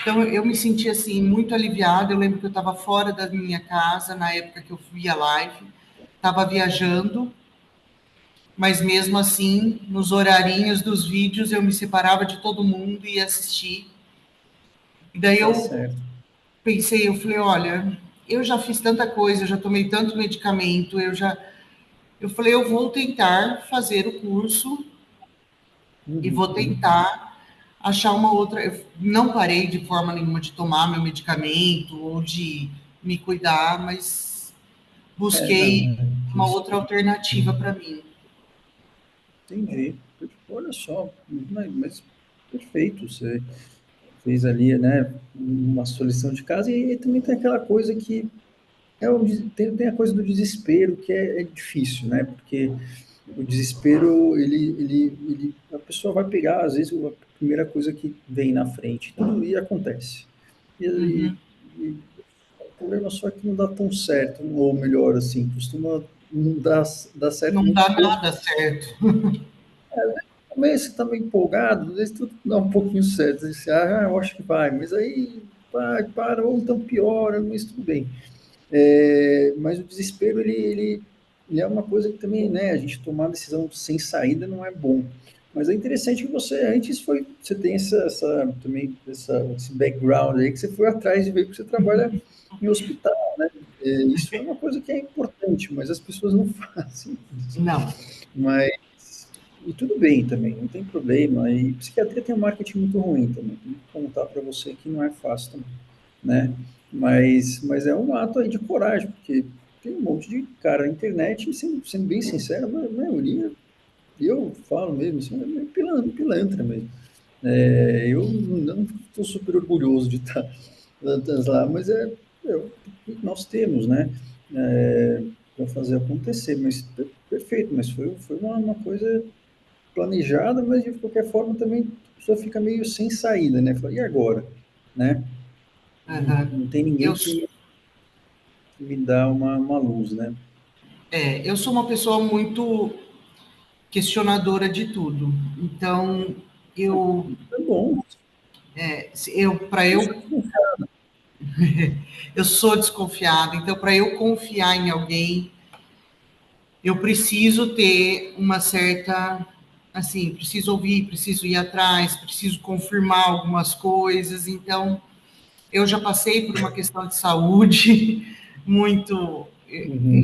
Então eu me senti assim muito aliviada. Eu lembro que eu estava fora da minha casa na época que eu fui a live, estava viajando, mas mesmo assim, nos horarinhos dos vídeos, eu me separava de todo mundo e ia assistir. E daí Tá eu certo. pensei, eu falei, olha, eu já fiz tanta coisa, eu já tomei tanto medicamento, eu falei, eu vou tentar fazer o curso e vou Uhum. tentar achar uma outra. Eu não parei de forma nenhuma de tomar meu medicamento ou de me cuidar, mas Não, busquei uma isso. outra alternativa para mim. Entendi. Olha só, mas perfeito. Você fez ali, né, uma solução de casa e também tem aquela coisa que tem a coisa do desespero que é difícil, né? Porque o desespero, a pessoa vai pegar, às vezes, a primeira coisa que vem na frente, tudo e acontece. E, Uhum. e problema só é que não dá tão certo, ou melhor, assim, costuma não dar certo Não muito dá pouco. nada certo. Também você está meio empolgado, às vezes tudo dá um pouquinho certo. Você, eu acho que vai, mas aí vai, para, ou então piora, mas tudo bem. Mas o desespero, ele é uma coisa que também, né, a gente tomar decisão sem saída não é bom. Mas é interessante que você antes você tem também esse background aí, que você foi atrás de ver que você trabalha em hospital, né? Isso é uma coisa que é importante, mas as pessoas não fazem isso. Não. Mas, e tudo bem também, não tem problema. E psiquiatria tem um marketing muito ruim também. Tem que contar para você que não é fácil também, né? Mas é um ato aí de coragem, porque tem um monte de cara na internet, e sendo bem sincero, a maioria, eu falo mesmo, assim, é meio pilantra mesmo. Eu não estou super orgulhoso de estar lá, mas é o que nós temos, né? Para fazer acontecer, mas perfeito, mas foi uma coisa planejada, mas de qualquer forma também a pessoa fica meio sem saída, né? Fala, e agora? Né? Uhum. Não tem ninguém Eu, que me dá uma luz, né? eu sou uma pessoa muito questionadora de tudo. Então, eu, É bom, para eu sou eu, desconfiado. eu sou desconfiada. Então, para eu confiar em alguém, eu preciso ter uma certa, assim, preciso ouvir, preciso ir atrás, preciso confirmar algumas coisas. Então, eu já passei por uma questão de saúde muito. Uhum.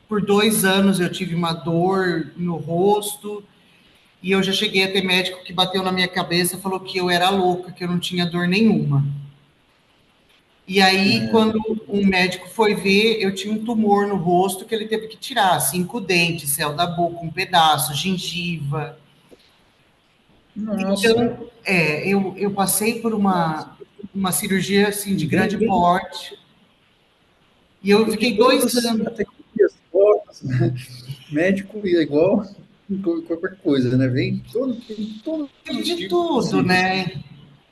Por 2 anos eu tive uma dor no rosto e eu já cheguei a ter médico que bateu na minha cabeça e falou que eu era louca, que eu não tinha dor nenhuma. E aí, quando um médico foi ver, eu tinha um tumor no rosto que ele teve que tirar, 5 dentes, céu da boca, um pedaço, gengiva. Nossa, Então, eu passei por uma cirurgia assim de bem, grande bem, porte e eu bem de fiquei todas dois as anos categorias, formas, né? Médico é igual qualquer coisa, né? Vem tem todos os de tipos tudo, possíveis. né?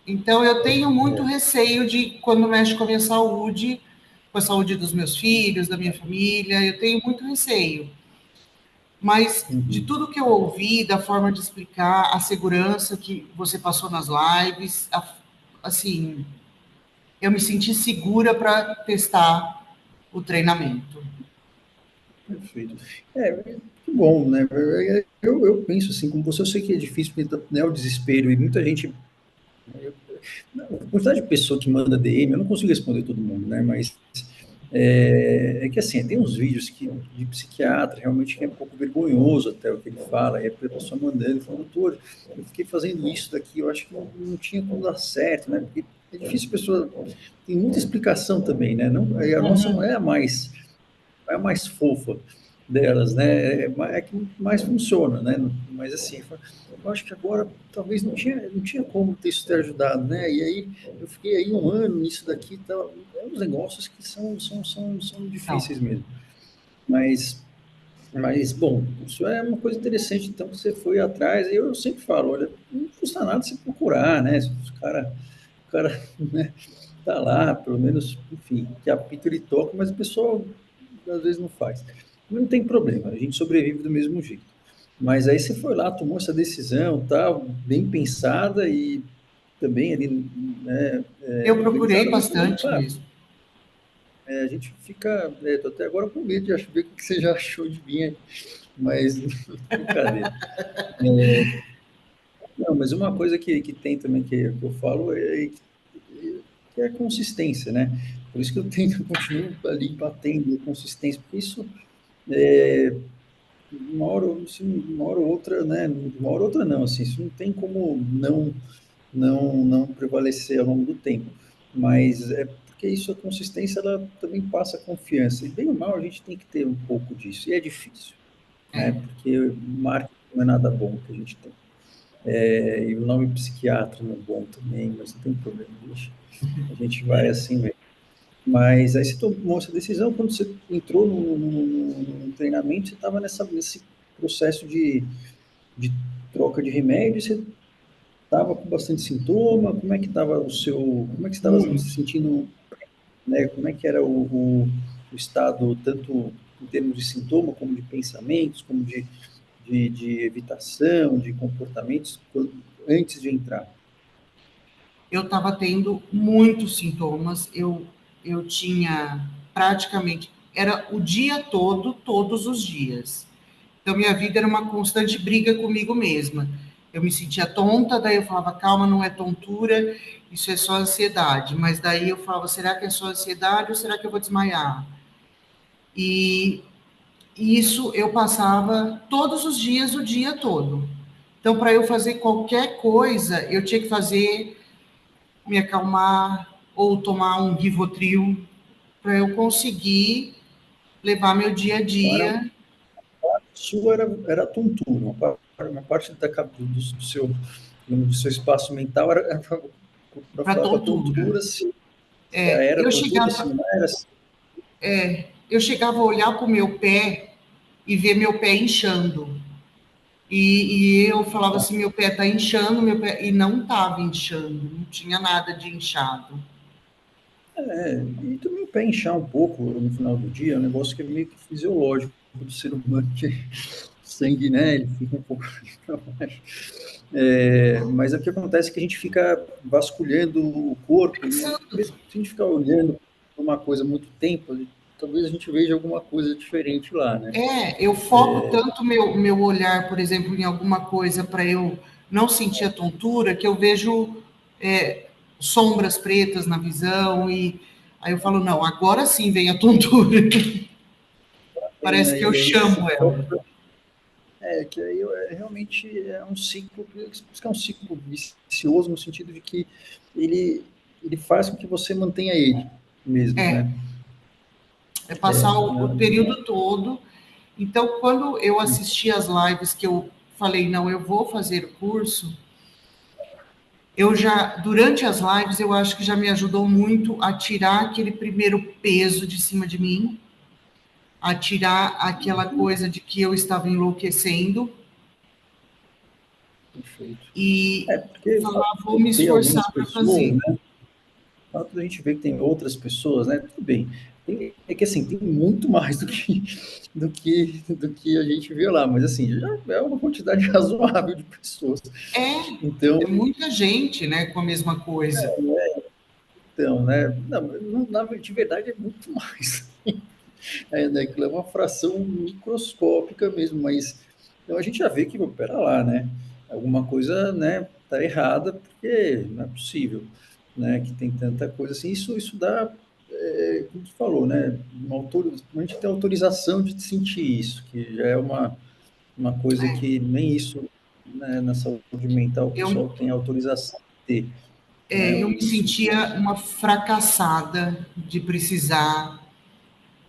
Então, eu tenho muito receio de quando mexe com a saúde dos meus filhos, da minha família, eu tenho muito receio. Mas de Uhum. tudo que eu ouvi, da forma de explicar, a segurança que você passou nas lives, assim, eu me senti segura para testar o treinamento. Perfeito. Que bom, né? Eu penso assim, como você, eu sei que é difícil, porque né, o desespero, e muita gente. A quantidade de pessoa que manda DM, eu não consigo responder todo mundo, né? Mas que assim, tem uns vídeos de psiquiatra, realmente que é um pouco vergonhoso até o que ele fala, e a pessoa mandando, ele fala, doutor, eu fiquei fazendo isso daqui, eu acho que não tinha como dar certo, né? Porque é difícil a pessoa. Tem muita explicação também, né? Não, a nossa não é a mais fofa delas, né? É que mais funciona, né? Mas assim, eu acho que agora talvez não tinha como ter isso ter ajudado, né? E aí eu fiquei aí um ano nisso daqui, tal. É uns negócios que são Não, difíceis mesmo. Mas, mas, bom, isso é uma coisa interessante, então, que você foi atrás. Eu sempre falo, olha, não custa nada você procurar, né? Se o cara, né, tá lá, pelo menos, enfim, que apito ele toca, mas o pessoal às vezes não faz. Não tem problema, a gente sobrevive do mesmo jeito. Mas aí você foi lá, tomou essa decisão, tal, bem pensada e também ali, né, eu procurei organizada, mas também, bastante claro, mesmo. a gente fica, tô até agora com medo de ver o que você já achou de mim aí, mas brincadeira. Não, mas uma coisa que tem também que eu falo que é a consistência, né? Por isso que eu tento, continuo ali batendo a consistência, porque isso uma hora ou outra, né? Uma hora ou outra não, assim, isso não tem como não prevalecer ao longo do tempo. Mas é porque isso, a consistência, ela também passa confiança. E bem ou mal, a gente tem que ter um pouco disso. E é difícil, né? É. Porque marketing não é nada bom que a gente tem. E o nome psiquiatra não é bom também, mas não tem problema, a gente vai assim mesmo. Mas aí você tomou essa decisão, quando você entrou no treinamento, você estava nesse processo de troca de remédio, você estava com bastante sintoma, como é que estava como é que você estava se Muito. sentindo? né? Como é que era o estado, tanto em termos de sintoma, como de pensamentos, como de evitação, de comportamentos, antes de entrar? Eu estava tendo muitos sintomas, eu tinha praticamente, era o dia todo, todos os dias. Então, minha vida era uma constante briga comigo mesma. Eu me sentia tonta, daí eu falava, calma, não é tontura, isso é só ansiedade. Mas daí eu falava, será que é só ansiedade ou será que eu vou desmaiar? E isso eu passava todos os dias, o dia todo. Então, para eu fazer qualquer coisa, eu tinha que fazer, me acalmar ou tomar um Rivotril para eu conseguir levar meu dia a Então, dia sua era a tontura, uma parte do seu, digamos, do seu espaço mental era para para tontura. tontura, se era Eu tontura, se chegava, não era. eu chegava a olhar para o meu pé e ver meu pé inchando. E eu falava assim, meu pé está inchando, meu pé, e não estava inchando, não tinha nada de inchado. E também o pé inchar um pouco no final do dia, é um negócio que é meio que fisiológico do ser humano, que o sangue, né, ele fica um pouco pra baixo. Mas o que acontece é que a gente fica vasculhando o corpo, e às vezes, se a gente ficar olhando uma coisa há muito tempo, talvez a gente veja alguma coisa diferente lá, né? Eu foco tanto meu olhar, por exemplo, em alguma coisa para eu não sentir a tontura, que eu vejo sombras pretas na visão e aí eu falo, não, agora sim vem a tontura. Parece que eu E aí esse chamo ela. que aí realmente é um ciclo, por isso que é um ciclo vicioso no sentido de que ele, ele faz com que você mantenha ele mesmo, É, né? é passar o Não, período todo. Então, quando eu assisti as lives que eu falei, não, eu vou fazer o curso, eu já, durante as lives, eu acho que já me ajudou muito a tirar aquele primeiro peso de cima de mim, a tirar aquela coisa de que eu estava enlouquecendo perfeito. e Porque o fato falar, vou de me ter esforçar algumas para pessoas, fazer. né? O fato da gente ver que tem outras pessoas, né? Tudo bem. É que assim, tem muito mais do que a gente vê lá, mas assim, já é uma quantidade razoável de pessoas. Então, É muita gente, né, com a mesma coisa. né? De verdade é muito mais. Né? Aquilo é uma fração microscópica mesmo, mas então a gente já vê que, pera lá, né? Alguma coisa, né, tá errada, porque não é possível, né, que tem tanta coisa assim. Isso dá, como tu falou, né, a gente tem autorização de sentir isso, que já é uma coisa que nem isso, né, na saúde mental o Eu, pessoal tem autorização de ter, né, eu me sentia uma fracassada de precisar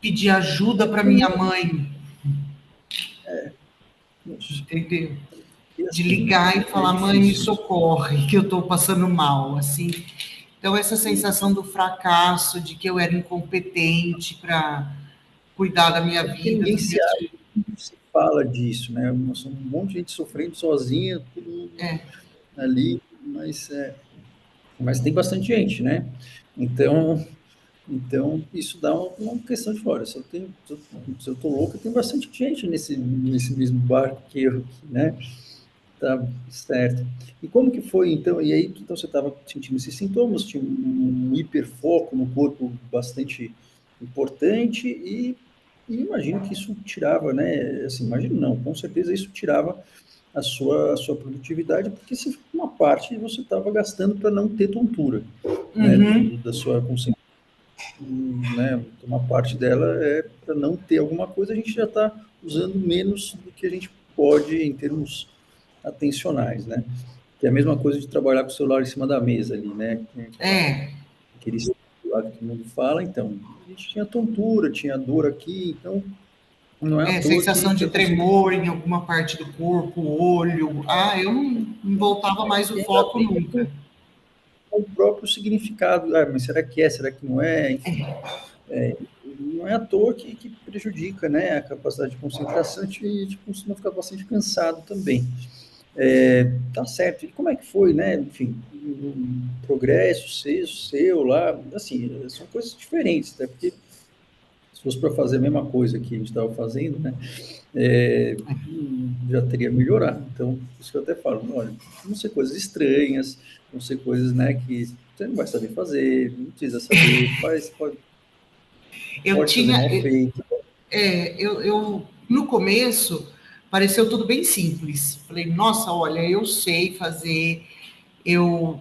pedir ajuda para minha mãe, entendeu? e De assim, ligar e é falar, mãe, me difícil. socorre, que eu estou passando mal, assim. Então, essa sensação do fracasso, de que eu era incompetente para cuidar da minha É porque vida, ninguém dos se meus acha, filhos. não se fala disso, né? Um monte de gente sofrendo sozinha, todo mundo É, ali, mas tem bastante gente, né? Então isso dá uma questão de fora. Se eu tô louco, tem bastante gente nesse mesmo barco que eu, né? Tá certo. E como que foi, então? E aí, então você estava sentindo esses sintomas, tinha um hiperfoco no corpo bastante importante e imagino que isso tirava, né? Assim, imagino não, com certeza isso tirava a sua produtividade, porque uma parte você estava gastando para não ter tontura, né? uhum, Da sua consciência, né? Uma parte dela é para não ter alguma coisa, a gente já está usando menos do que a gente pode em termos atencionais, né? Que é a mesma coisa de trabalhar com o celular em cima da mesa ali, né? é, Aquele celular que todo mundo fala, então, a gente tinha tontura, tinha dor aqui, então não é à toa sensação que de eu consigo. tremor em alguma parte do corpo, olho. Ah, eu não voltava mais o E ainda foco tem nunca. o próprio significado. Ah, mas será que é? Será que não é? Enfim, não é à toa que prejudica, né, a capacidade de concentração e te costuma ficar bastante cansado também. Tá certo. E como é que foi, né? Enfim, um progresso seu lá, assim, são coisas diferentes, até porque se fosse para fazer a mesma coisa que a gente estava fazendo, né, é, já teria melhorado. Então, isso que eu até falo, olha, vão ser coisas estranhas, vão ser coisas, né, que você não vai saber fazer, não precisa saber, faz, Eu pode fazer tinha, mal feito. no começo, pareceu tudo bem simples. Falei, nossa, olha, eu sei fazer, eu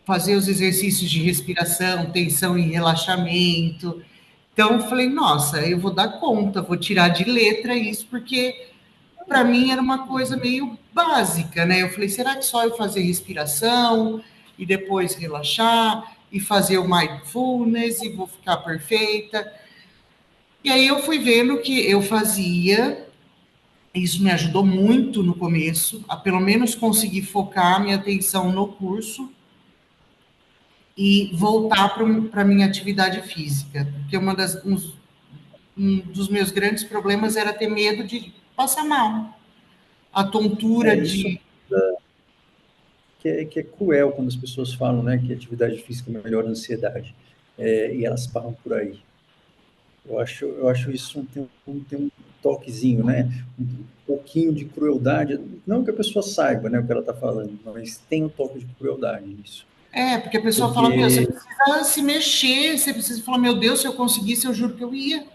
fazer os exercícios de respiração, tensão e relaxamento. Então, eu falei, nossa, eu vou dar conta, vou tirar de letra isso, porque para mim era uma coisa meio básica, né? Eu falei, será que só eu fazer respiração e depois relaxar e fazer o mindfulness e vou ficar perfeita? E aí eu fui vendo que eu fazia, isso me ajudou muito no começo, a pelo menos conseguir focar minha atenção no curso e voltar para a minha atividade física, porque um dos meus grandes problemas era ter medo de passar mal. A tontura É isso de. que é cruel quando as pessoas falam, né, que atividade física melhora a ansiedade, e elas param por aí. Eu acho isso tem um toquezinho, né? Um pouquinho de crueldade. Não que a pessoa saiba, né, o que ela está falando, mas tem um toque de crueldade nisso. Porque a pessoa fala, meu, você Porque, precisa se mexer, você precisa falar, meu Deus, se eu conseguisse, eu juro que eu ia.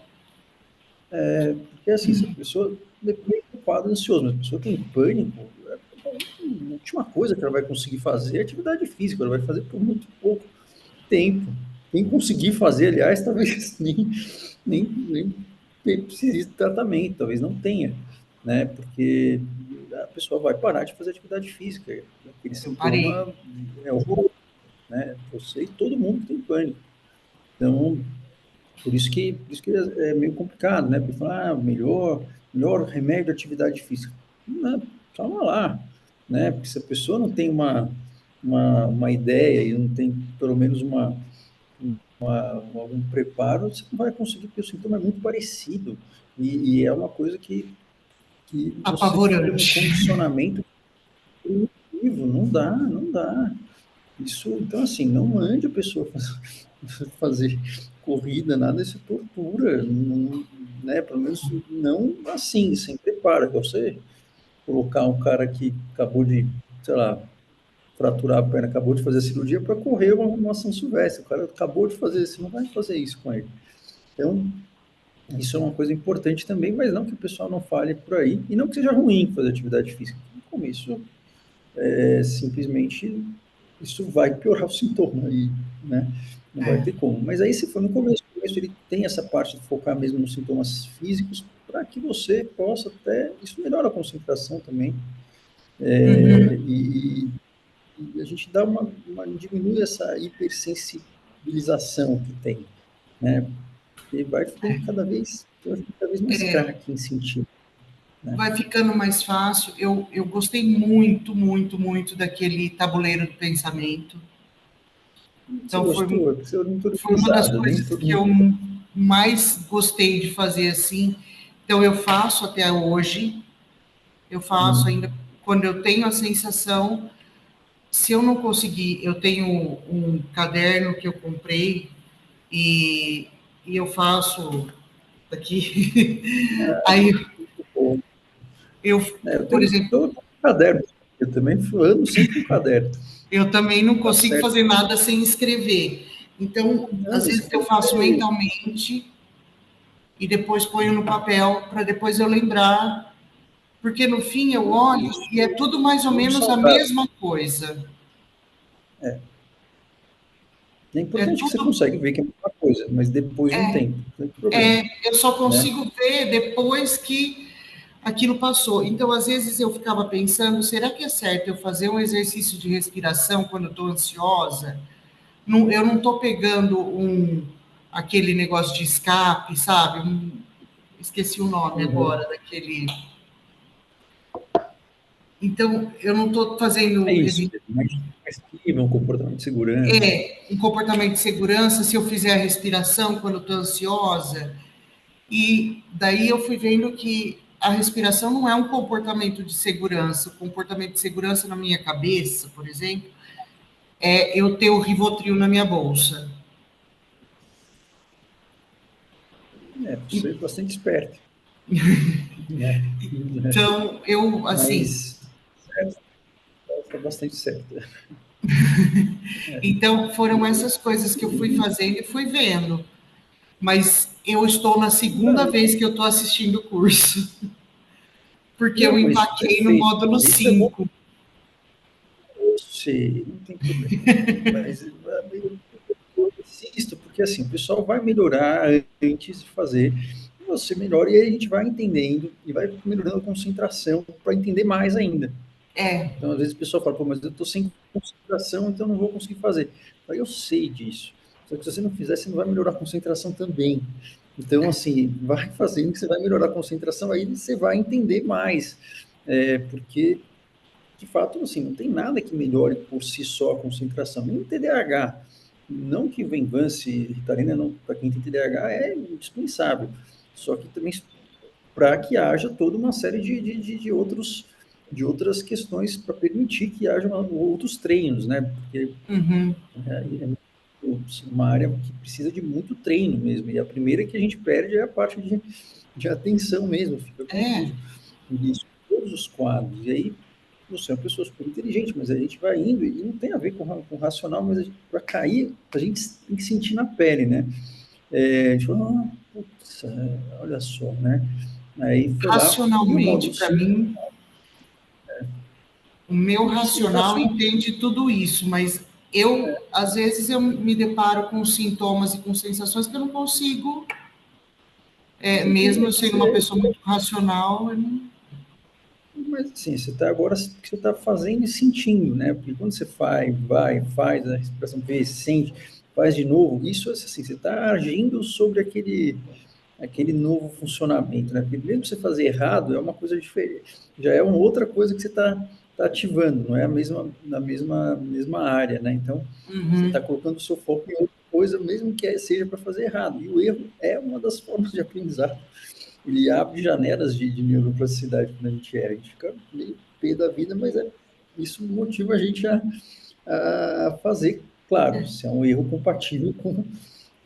porque assim, se a pessoa, depende do quadro ansioso, mas a pessoa tem pânico, a última coisa que ela vai conseguir fazer é atividade física, ela vai fazer por muito pouco tempo. Quem conseguir fazer, aliás, talvez nem precise de tratamento, talvez não tenha, né? Porque a pessoa vai parar de fazer atividade física. Aquele Eu parei. sintoma é horroroso, né? Você e todo mundo tem pânico. Então, por isso que é meio complicado, né? Porque falar, melhor remédio é atividade física. Não, calma lá, né? Porque se a pessoa não tem uma ideia e não tem pelo menos algum preparo, você não vai conseguir, porque o sintoma é muito parecido. E é uma coisa que você fica num Apavorante. condicionamento primitivo, não dá, não dá. Isso, então, assim, não mande a pessoa fazer corrida, nada, isso é tortura, não, né? Pelo menos não assim, sem preparo. Você colocar um cara que acabou de, sei lá, fraturar a perna, acabou de fazer a cirurgia para correr uma São Silvestre. O cara acabou de fazer, você não vai fazer isso com ele. Então, isso é uma coisa importante também, mas não que o pessoal não fale por aí, e não que seja ruim fazer atividade física. Como isso, simplesmente, isso vai piorar o sintoma aí, né? Não vai ter como. Mas aí, se for no começo ele tem essa parte de focar mesmo nos sintomas físicos, para que você possa até, isso melhora a concentração também, Uhum. e a gente dá diminui essa hipersensibilização que tem, né? E vai ficando cada vez mais craque em sentido, né? Vai ficando mais fácil. Eu gostei muito, muito, muito daquele tabuleiro do pensamento. Você Então, gostou? É porque você é muito foi uma das organizado, nem coisas todo que eu mundo. mais gostei de fazer assim. Então, eu faço até hoje, eu faço Hum, ainda quando eu tenho a sensação. Se eu não conseguir, eu tenho um caderno que eu comprei e, e eu faço aqui. Aí bom. eu, Eu por tenho exemplo, todo um caderno. Eu também ando sempre com caderno. eu também não Tá consigo certo. fazer nada sem escrever. Então, às Não, vezes isso eu tem que faço ser. mentalmente e depois ponho no papel para depois eu lembrar, porque no fim eu olho e é Isso tudo mais ou é um menos a saudável. mesma coisa. É É importante que você tudo, consegue ver que é uma coisa, mas depois de um tempo, não tem problema, eu só né? consigo ver depois que aquilo passou. Então, às vezes eu ficava pensando, será que é certo eu fazer um exercício de respiração quando eu estou ansiosa? Eu não estou pegando aquele negócio de escape, sabe? Esqueci o nome Uhum. agora daquele. Então, eu não estou É fazendo isso, mais esquiva, um comportamento de segurança. um comportamento de segurança se eu fizer a respiração quando eu estou ansiosa. E daí eu fui vendo que a respiração não é um comportamento de segurança. O comportamento de segurança na minha cabeça, por exemplo, é eu ter o Rivotril na minha bolsa. Você é bastante esperto. Então, eu, assim... Mas está bastante certo. Então, foram essas coisas que eu fui fazendo e fui vendo. Mas eu estou na segunda Não, vez que eu estou assistindo o curso, porque eu não, mas empaquei no perfeito. módulo Isso é bom. 5. Eu sei, não tem problema. Mas eu insisto, porque assim, o pessoal vai melhorar antes de fazer, e você melhora, e aí a gente vai entendendo, e vai melhorando a concentração para entender mais ainda. É, Então, às vezes o pessoal fala, pô, mas eu estou sem concentração, então não vou conseguir fazer. Aí eu sei disso. Só que se você não fizer, você não vai melhorar a concentração também. Então, assim, vai fazendo que você vai melhorar a concentração, aí você vai entender mais. Porque, de fato, assim, não tem nada que melhore por si só a concentração. Nem o TDAH. Não que Venvance e Ritalina, para quem tem TDAH, é indispensável. Só que também para que haja toda uma série de outras questões para permitir que haja outros treinos, né? Porque uhum, é uma área que precisa de muito treino mesmo. E a primeira que a gente perde é a parte de atenção mesmo, fica é, confuso. E isso, todos os quadros. E aí, você é uma pessoa super inteligente, mas a gente vai indo, e não tem a ver com racional, mas para cair, a gente tem que sentir na pele, né? A gente fala, putz, olha só, né? Aí foi lá, e o racionalmente, módulo para 5, mim, o meu isso, racional racionalmente, entende tudo isso, mas eu, às vezes, eu me deparo com sintomas e com sensações que eu não consigo, mesmo teria eu que sendo uma ser, pessoa muito racional, eu não... mas assim, você está agora, porque você está fazendo e sentindo, né? Porque quando você faz a respiração, vê, sente, faz de novo, isso, assim, você está agindo sobre aquele novo funcionamento, né? Porque mesmo você fazer errado é uma coisa diferente, já é uma outra coisa que você está ativando, não é a mesma área, né? Então, você está Uhum, colocando o seu foco em outra coisa, mesmo que seja para fazer errado. E o erro é uma das formas de aprendizado. Ele abre janelas de neuroplasticidade quando a gente erra. A gente fica meio pé da vida, mas isso motiva a gente a fazer, claro, se é um erro compatível com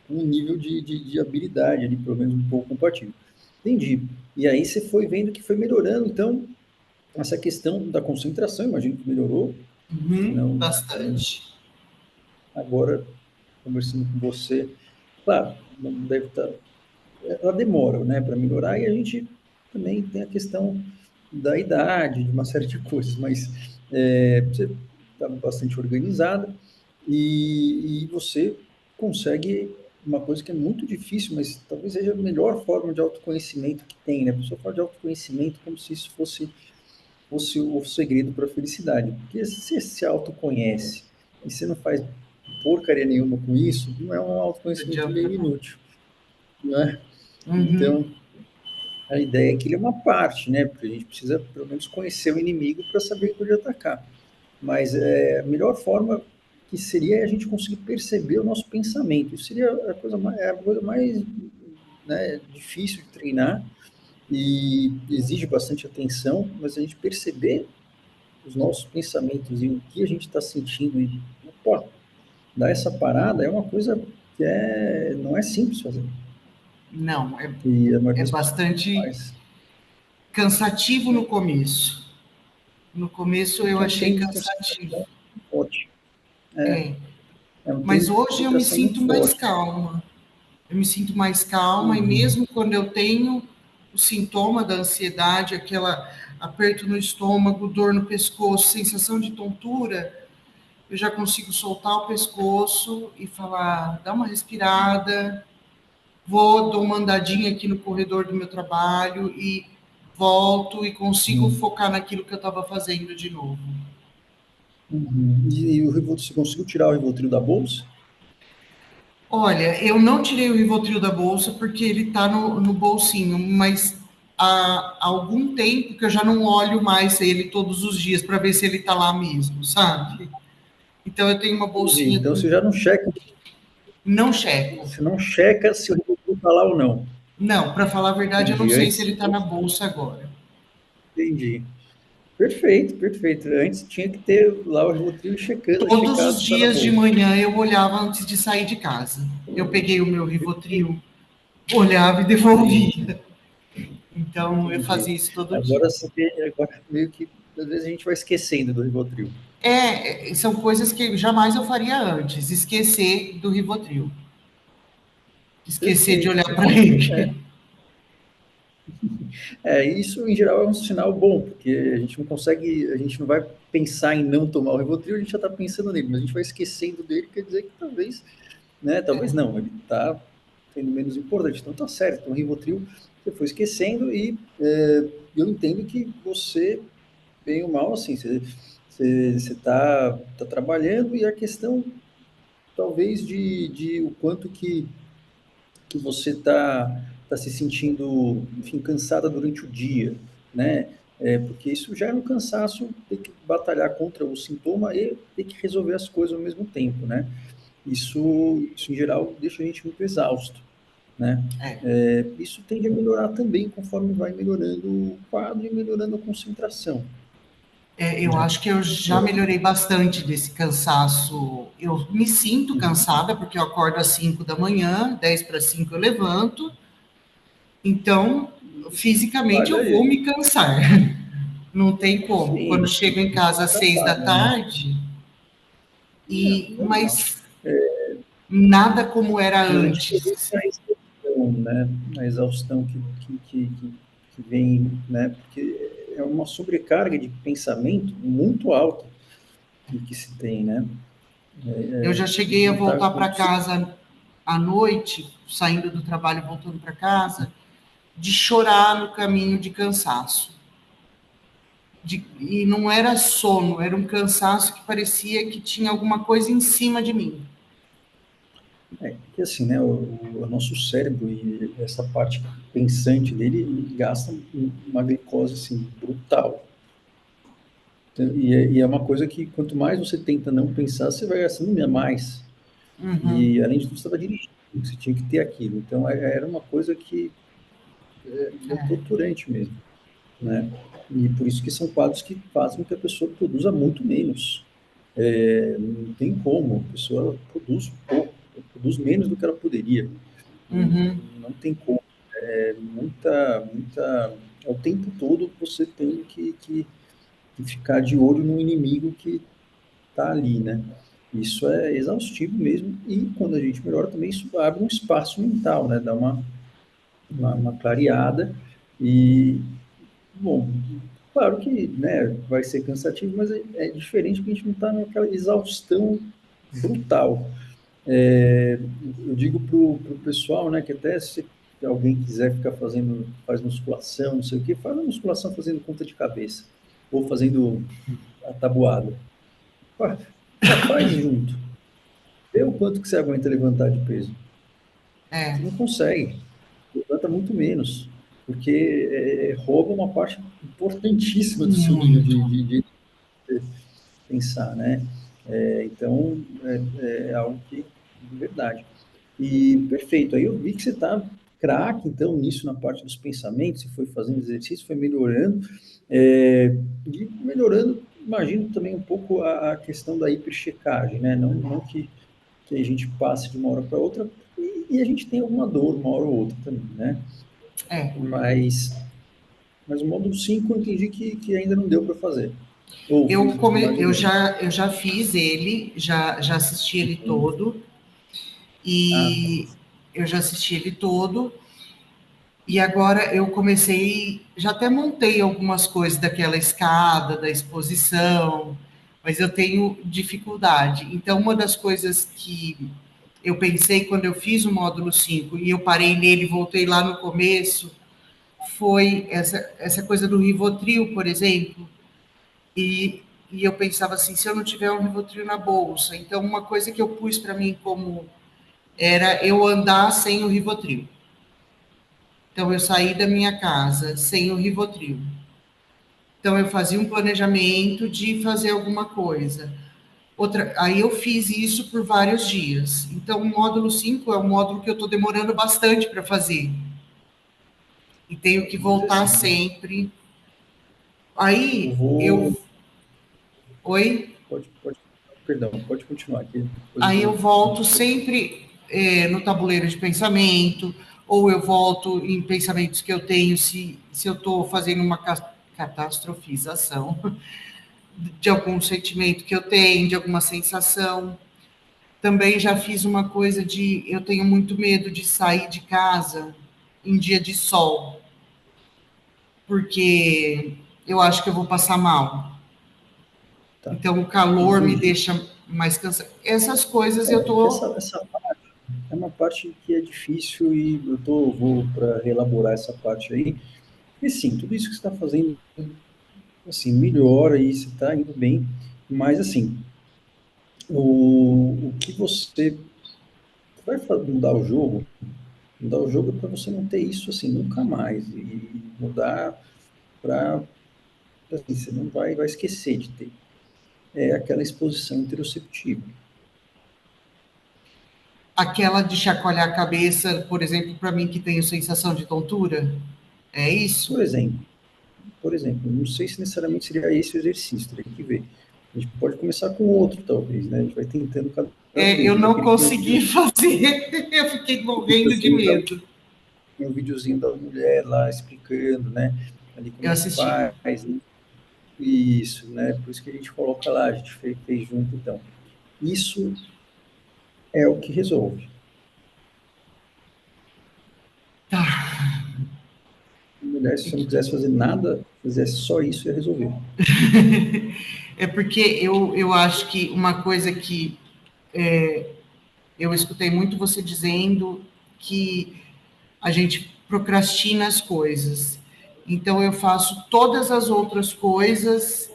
um nível de habilidade ali, pelo menos um pouco compatível. Entendi. E aí você foi vendo que foi melhorando, então, essa questão da concentração, imagino que melhorou, uhum, não, bastante. agora, conversando com você, claro, não deve estar, ela demora, né, para melhorar, e a gente também tem a questão da idade, de uma série de coisas, mas você está bastante organizada e você consegue uma coisa que é muito difícil, mas talvez seja a melhor forma de autoconhecimento que tem, né? A pessoa fala de autoconhecimento como se isso fosse o segredo para a felicidade, porque se você se autoconhece e você não faz porcaria nenhuma com isso, não é um Não autoconhecimento adianta meio não. inútil, não é? Uhum, Então, a ideia é que ele é uma parte, né? Porque a gente precisa, pelo menos, conhecer o inimigo para saber por onde atacar. Mas a melhor forma que seria a gente conseguir perceber o nosso pensamento. Isso seria a coisa mais, né, difícil de treinar e exige bastante atenção, mas a gente perceber os nossos pensamentos e o que a gente está sentindo e, opa, dar essa parada é uma coisa que não é simples fazer. não, E a maioria é das pessoas não bastante faz. cansativo no começo. No começo eu Porque é um achei treino de cansativo. concentração forte. É, É um treino mas de hoje eu me concentração muito sinto mais forte. calma. Eu me sinto mais calma e Uhum. mesmo quando eu tenho o sintoma da ansiedade, aquela aperto no estômago, dor no pescoço, sensação de tontura, eu já consigo soltar o pescoço e falar, dá uma respirada, vou, dou uma andadinha aqui no corredor do meu trabalho e volto e consigo Uhum. focar naquilo que eu estava fazendo de novo. Uhum. E o Rivotril, você conseguiu tirar o Rivotril da bolsa? Olha, eu não tirei o Rivotril da bolsa porque ele está no bolsinho, mas há algum tempo que eu já não olho mais ele todos os dias para ver se ele está lá mesmo, sabe? Então eu tenho uma Entendi. bolsinha Então com... você já não checa, Não checo. você não checa se o Rivotril está lá ou não. Não, para falar a verdade, eu não Entendi. sei se ele Antes, está na bolsa agora. entendi. Perfeito, perfeito. Antes tinha que ter lá o Rivotril Todos checado os se está na dias de bolsa. manhã eu olhava antes de sair de casa. Eu peguei o meu Rivotril, olhava e Entendi, devolvia. Então eu entendi. fazia isso todo dia. Agora meio que às vezes a gente vai esquecendo do Rivotril. São coisas que jamais eu faria antes. Esquecer do Rivotril. Esquecer de Perfeito, olhar para perfeito. ele. Isso em geral é um sinal bom, porque a gente não consegue, a gente não vai pensar em não tomar o Rivotril, a gente já está pensando nele, mas a gente vai esquecendo dele, quer dizer que talvez, né? Talvez não, ele está sendo menos importante. Então tá certo, então o Rivotril você foi esquecendo e eu entendo que você, bem ou mal, assim, você tá trabalhando e a questão talvez de o quanto que você tá se sentindo, enfim, cansada durante o dia, né? Porque isso já é um cansaço, ter que batalhar contra o sintoma e ter que resolver as coisas ao mesmo tempo, né? Isso em geral deixa a gente muito exausto, né? É, Isso tende a melhorar também conforme vai melhorando o quadro e melhorando a concentração, eu né? acho que eu já melhorei bastante desse cansaço. Eu me sinto cansada, porque eu acordo às 5 da manhã, 10 para 5 eu levanto. Então, fisicamente Olha eu vou aí, me cansar. Não tem como. Quando sim, chego em isso casa às já 6 da tá, né? tarde, Normal. mas nada como era Mas a gente vê isso antes. na exaustão, né? Na exaustão que vem, né? Porque é uma sobrecarga de pensamento muito alta que se tem, né? Eu já cheguei a Não está voltar para conseguindo. casa à noite, saindo do trabalho, voltando para casa, de chorar no caminho de cansaço. E não era sono, era um cansaço que parecia que tinha alguma coisa em cima de mim. Que assim, né? O nosso cérebro e essa parte pensante dele gasta uma glicose assim, brutal. Então, e é uma coisa que quanto mais você tenta não pensar, você vai gastando mais. Uhum. E além de tudo, você estava dirigindo, você tinha que ter aquilo. Então era uma coisa que é torturante mesmo, né? E por isso que são quadros que fazem com que a pessoa produza muito menos. Não tem como, a pessoa produz pouco, produz menos do que ela poderia. Uhum. Não tem como. Muita. O tempo todo você tem que ficar de olho no inimigo que está ali, né? Isso é exaustivo mesmo. E quando a gente melhora também, isso abre um espaço mental, né? Dá uma clareada. E, bom, claro que, né, vai ser cansativo, mas é diferente porque a gente não está naquela exaustão brutal. É, eu digo para o pessoal, né, que até se alguém quiser ficar faz musculação, não sei o quê, faz a musculação fazendo conta de cabeça, ou fazendo a tabuada. Faz junto. Vê o quanto que você aguenta levantar de peso. É, Você não consegue. Levanta muito menos, porque rouba uma parte importantíssima do seu dia muito. de pensar, né? Então, é algo que, de verdade. E perfeito. Aí eu vi que você está craque, então, nisso na parte dos pensamentos, você foi fazendo exercício, foi melhorando, e melhorando, imagino também um pouco a questão da hiperchecagem, né? Não que a gente passe de uma hora para outra, e a gente tem alguma dor uma hora ou outra também, né? É. Mas o módulo 5 eu entendi que ainda não deu para fazer. Ou fez mais ou menos. Eu já fiz ele, já assisti ele todo, Ah, tá. e eu já assisti ele todo, e agora eu comecei, já até montei algumas coisas daquela escada, da exposição, mas eu tenho dificuldade. Então, uma das coisas que eu pensei quando eu fiz o módulo 5 e eu parei nele e voltei lá no começo, foi essa coisa do Rivotril, por exemplo. E eu pensava assim, se eu não tiver um Rivotril na bolsa, então uma coisa que eu pus para mim como era eu andar sem o Rivotril. Então eu saí da minha casa sem o Rivotril. Então eu fazia um planejamento de fazer alguma coisa. Aí eu fiz isso por vários dias. Então o módulo 5 é um módulo que eu estou demorando bastante para fazer. E tenho que Vamos dizer voltar assim, sempre. Aí Eu vou. Oi? Perdão, pode continuar aqui. Depois eu Aí eu vou. volto sempre no tabuleiro de pensamento, ou eu volto em pensamentos que eu tenho, se eu estou fazendo uma catastrofização de algum sentimento que eu tenho, de alguma sensação. Também já fiz uma coisa de eu tenho muito medo de sair de casa em dia de sol, porque eu acho que eu vou passar mal. Tá, Então o calor me entendi. deixa mais cansada. Essas coisas eu tô. Essa parte é uma parte que é difícil e vou para reelaborar essa parte aí. E sim, tudo isso que você está fazendo, assim, melhora e você está indo bem, mas assim, o que você vai mudar o jogo é para você não ter isso assim nunca mais e mudar para assim, você não vai esquecer de ter. É aquela exposição interoceptiva. Aquela de chacoalhar a cabeça, por exemplo, para mim que tenho sensação de tontura, é Por isso? exemplo, não sei se necessariamente seria esse o exercício, teria que ver. A gente pode começar com outro, talvez, né? A gente vai tentando cada vez, Eu mas não aquele que tem consegui fazer, eu fiquei o morrendo de videozinho da, medo. tem o videozinho da mulher lá explicando, né? Ali como Eu é que assisti. faz, né? Isso, né? Por isso que a gente coloca lá, a gente fez junto, então. Isso é o que resolve. Tá. Mulher, se você não quisesse fazer nada, fizesse só isso, ia resolver. É porque eu acho que uma coisa que eu escutei muito você dizendo que a gente procrastina as coisas. Então eu faço todas as outras coisas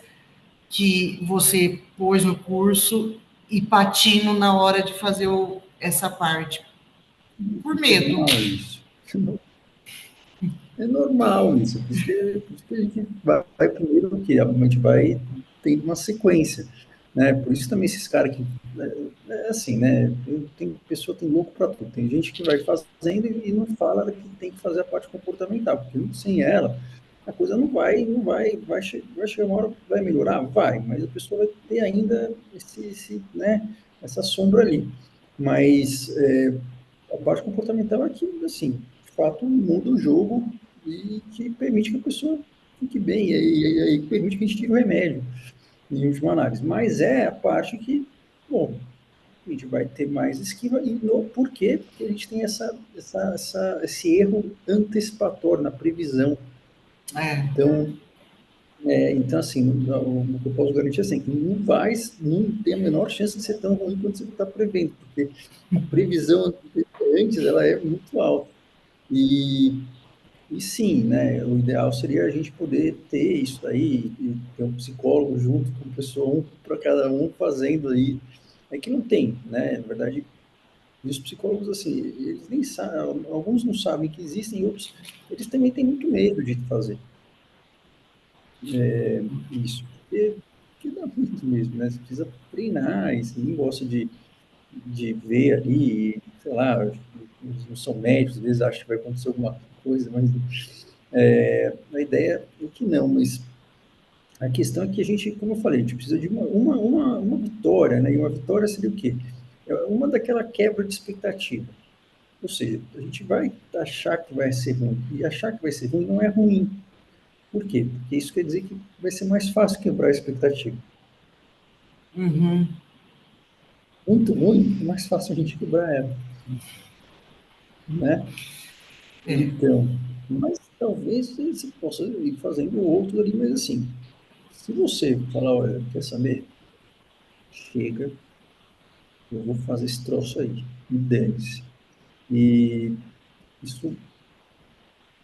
que você pôs no curso e patino na hora de fazer essa parte, por É medo. normal isso. É normal isso. Por isso que a gente vai primeiro que a gente vai tendo uma sequência, né? Por isso também esses caras que é assim, né? Tem pessoa tem louco para tudo. Tem gente que vai fazendo e não fala que tem que fazer a parte comportamental, porque sem ela a coisa vai chegar uma hora vai melhorar, vai, mas a pessoa vai ter ainda né? Essa sombra ali. Mas a parte comportamental é que, assim, de fato, muda o jogo e que permite que a pessoa fique bem, e aí permite que a gente tire o remédio, em última análise. Mas é a parte que, bom, a gente vai ter mais esquiva, e por quê? Porque a gente tem esse erro antecipatório na previsão. É, Então, então assim, o que eu posso garantir é assim, que não tem a menor chance de ser tão ruim quanto você está prevendo, porque a previsão antes ela é muito alta. E, e sim, né, o ideal seria a gente poder ter isso daí, e ter um psicólogo junto com pessoa, um para cada um fazendo aí. É que não tem, né? Na verdade, os psicólogos, assim, eles nem sabem, alguns não sabem que existem, outros, eles também têm muito medo de fazer isso, porque dá muito mesmo, né? Você precisa treinar, e se ninguém gosta de ver ali, sei lá, eles não são médicos, às vezes acham que vai acontecer alguma coisa, mas a ideia é que não, mas a questão é que a gente, como eu falei, a gente precisa de uma vitória, né? E uma vitória seria o quê? É uma daquela quebra de expectativa. Ou seja, a gente vai achar que vai ser ruim, e achar que vai ser ruim não é ruim. Por quê? Porque isso quer dizer que vai ser mais fácil quebrar a expectativa. uhum, Muito ruim, é mais fácil a gente quebrar ela, né? é. Então, mas talvez você possa ir fazendo outro ali, mas assim, se você falar, olha, quer saber? Chega, eu vou fazer esse troço aí, e dane-se. E isso,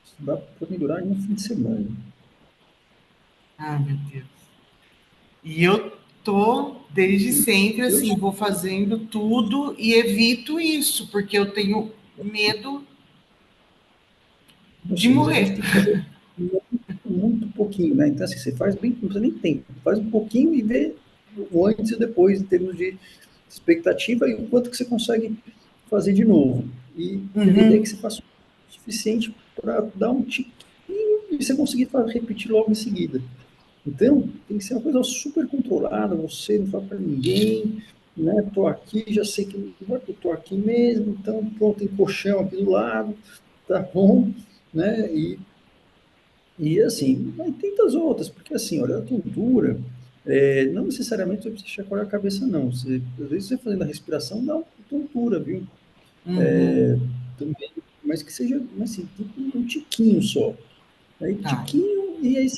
isso dá para melhorar em um fim de semana. Ah, meu Deus. E eu tô desde sempre Eu, assim, vou fazendo tudo e evito isso, porque eu tenho medo ou de seja, mas a gente morrer. tem que fazer muito pouquinho, né? Então, assim, você faz bem, não precisa nem tempo, faz um pouquinho e vê o antes e o depois, em termos de expectativa e o quanto que você consegue fazer de novo. E a ideia é que Uhum. você faça o suficiente para dar um tiquinho e você conseguir repetir logo em seguida. Então, tem que ser uma coisa super controlada, você não fala para ninguém, né? Tô aqui, já sei que eu tô aqui mesmo, então pronto, tem colchão aqui do lado, tá bom, né? E assim, mas tem tantas outras, porque assim, olha, a tontura, não necessariamente você precisa chacoalhar a cabeça, não. Você, às vezes você fazendo a respiração dá uma tontura, viu? Uhum. Também, mas que seja, mas, assim, tipo um tiquinho só. Aí, Tá, tiquinho, e aí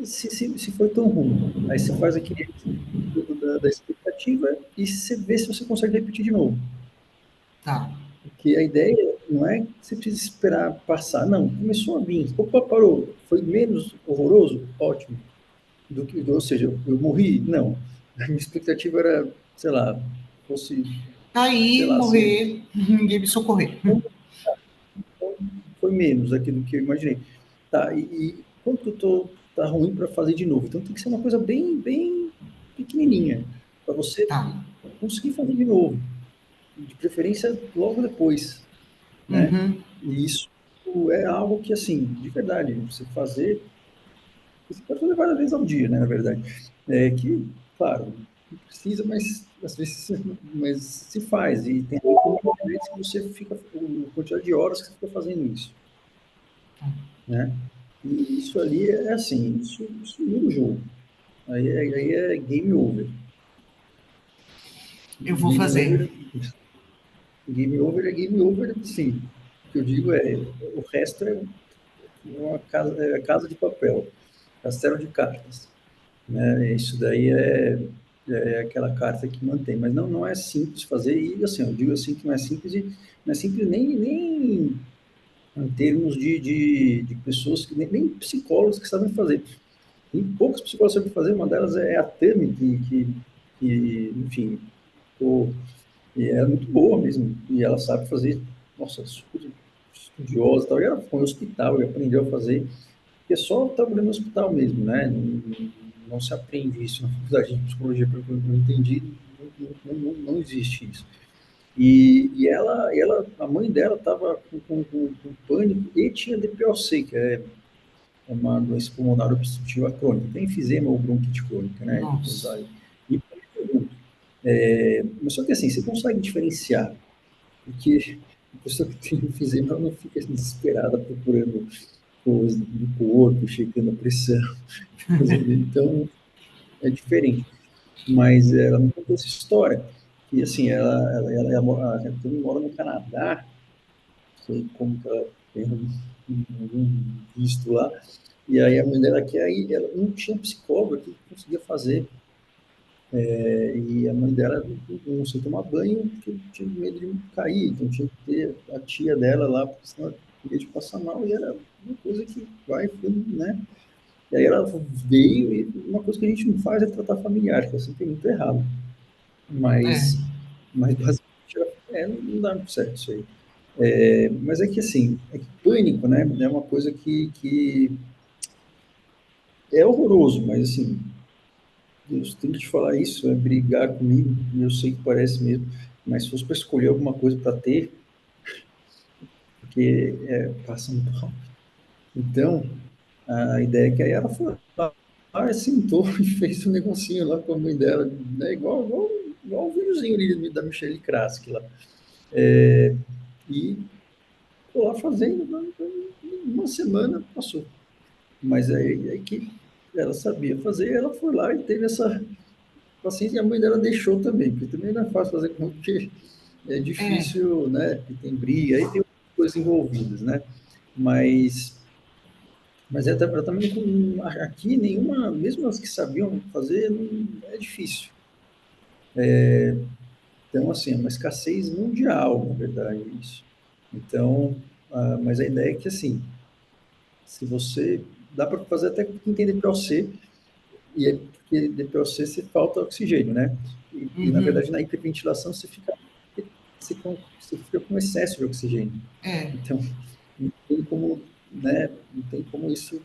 se foi tão ruim. Aí você faz aquele estudo da expectativa e você vê se você consegue repetir de novo. tá. Porque a ideia não é que você precisa esperar passar. Não, começou a vir. Opa, parou. Foi menos horroroso? Ótimo. Ou seja, eu morri? Não. A minha expectativa era, sei lá, fosse, sei Cair, lá, ser. morrer, ninguém me socorrer. Então, foi menos daquilo que eu imaginei. Tá, e quanto que eu tô, tá ruim para fazer de novo? Então tem que ser uma coisa bem, bem pequenininha, para você Tá. conseguir fazer de novo. De preferência logo depois, né? Uhum. E isso é algo que, assim, de verdade, você fazer, você pode fazer várias vezes ao dia, né, na verdade. É que, claro, não precisa, mas às vezes mas se faz. E tem a ver com a vez que você fica, a quantidade de horas que você fica fazendo isso, né? E isso ali é assim, isso muda o jogo. Aí é game over. Eu vou Game fazer. over, é game over, sim. O que eu digo é, o resto é uma casa, é casa de papel, castelo de cartas, né? Isso daí é aquela carta que mantém, mas não é simples fazer, e assim, eu digo assim que não é simples, e não é simples nem em termos de pessoas, que nem psicólogos que sabem fazer. Tem poucas psicólogos que sabem fazer, uma delas é a Tami, que enfim, pô, e ela é muito boa mesmo, e ela sabe fazer, nossa, super estudiosa e tal, e ela foi no hospital e aprendeu a fazer, porque é só trabalhando no hospital mesmo, né? Não se aprende isso na faculdade de psicologia, pelo que eu entendi, não existe isso. A mãe dela estava com pânico e tinha DPOC, que é uma doença pulmonar obstrutiva crônica. Tem enfisema ou bronquite crônica, né? Nossa. E mas só que assim, você consegue diferenciar, porque a pessoa que tem enfisema ela não fica desesperada procurando coisas do corpo, checando a pressão, fazendo, então é diferente. Mas ela me contou essa história, que assim, ela também mora no Canadá, não sei como que ela tem um visto lá, e aí a mãe dela que aí ela não tinha psicóloga que conseguia fazer. E a mãe dela não sei tomar banho porque tinha medo de cair, então tinha que ter a tia dela lá, porque senão ela queria de passar mal, e era uma coisa que vai, né? E aí ela veio, e uma coisa que a gente não faz é tratar familiar, que é sempre muito errado. É. Mas basicamente, não dá muito certo isso aí. Mas é que assim, é que pânico, né? É uma coisa que é horroroso, mas assim, Deus tem que te falar isso, é brigar comigo, e eu sei que parece mesmo, mas se fosse para escolher alguma coisa para ter, porque passa muito rápido. Então, a ideia é que aí ela foi lá, sentou e fez um negocinho lá com a mãe dela, né, igual o videozinho ali da Michelle Krask lá. E tô lá fazendo, né, uma semana passou. Mas aí que ela sabia fazer, ela foi lá e teve essa paciência, e a mãe dela deixou também, porque também não é fácil fazer com que é É. difícil, né? Porque tem briga, aí tem outras coisas envolvidas, né? Mas, mas ela também aqui nenhuma, mesmo as que sabiam fazer, não, é difícil. Então, assim, é uma escassez mundial, na verdade, isso. Então, mas a ideia é que, assim, se você, dá para fazer até com quem tem DPOC, e porque DPOC você falta oxigênio, né? Na Uhum. verdade, na hiperventilação você fica com excesso de oxigênio. É. Então, não tem como, né? Não tem como isso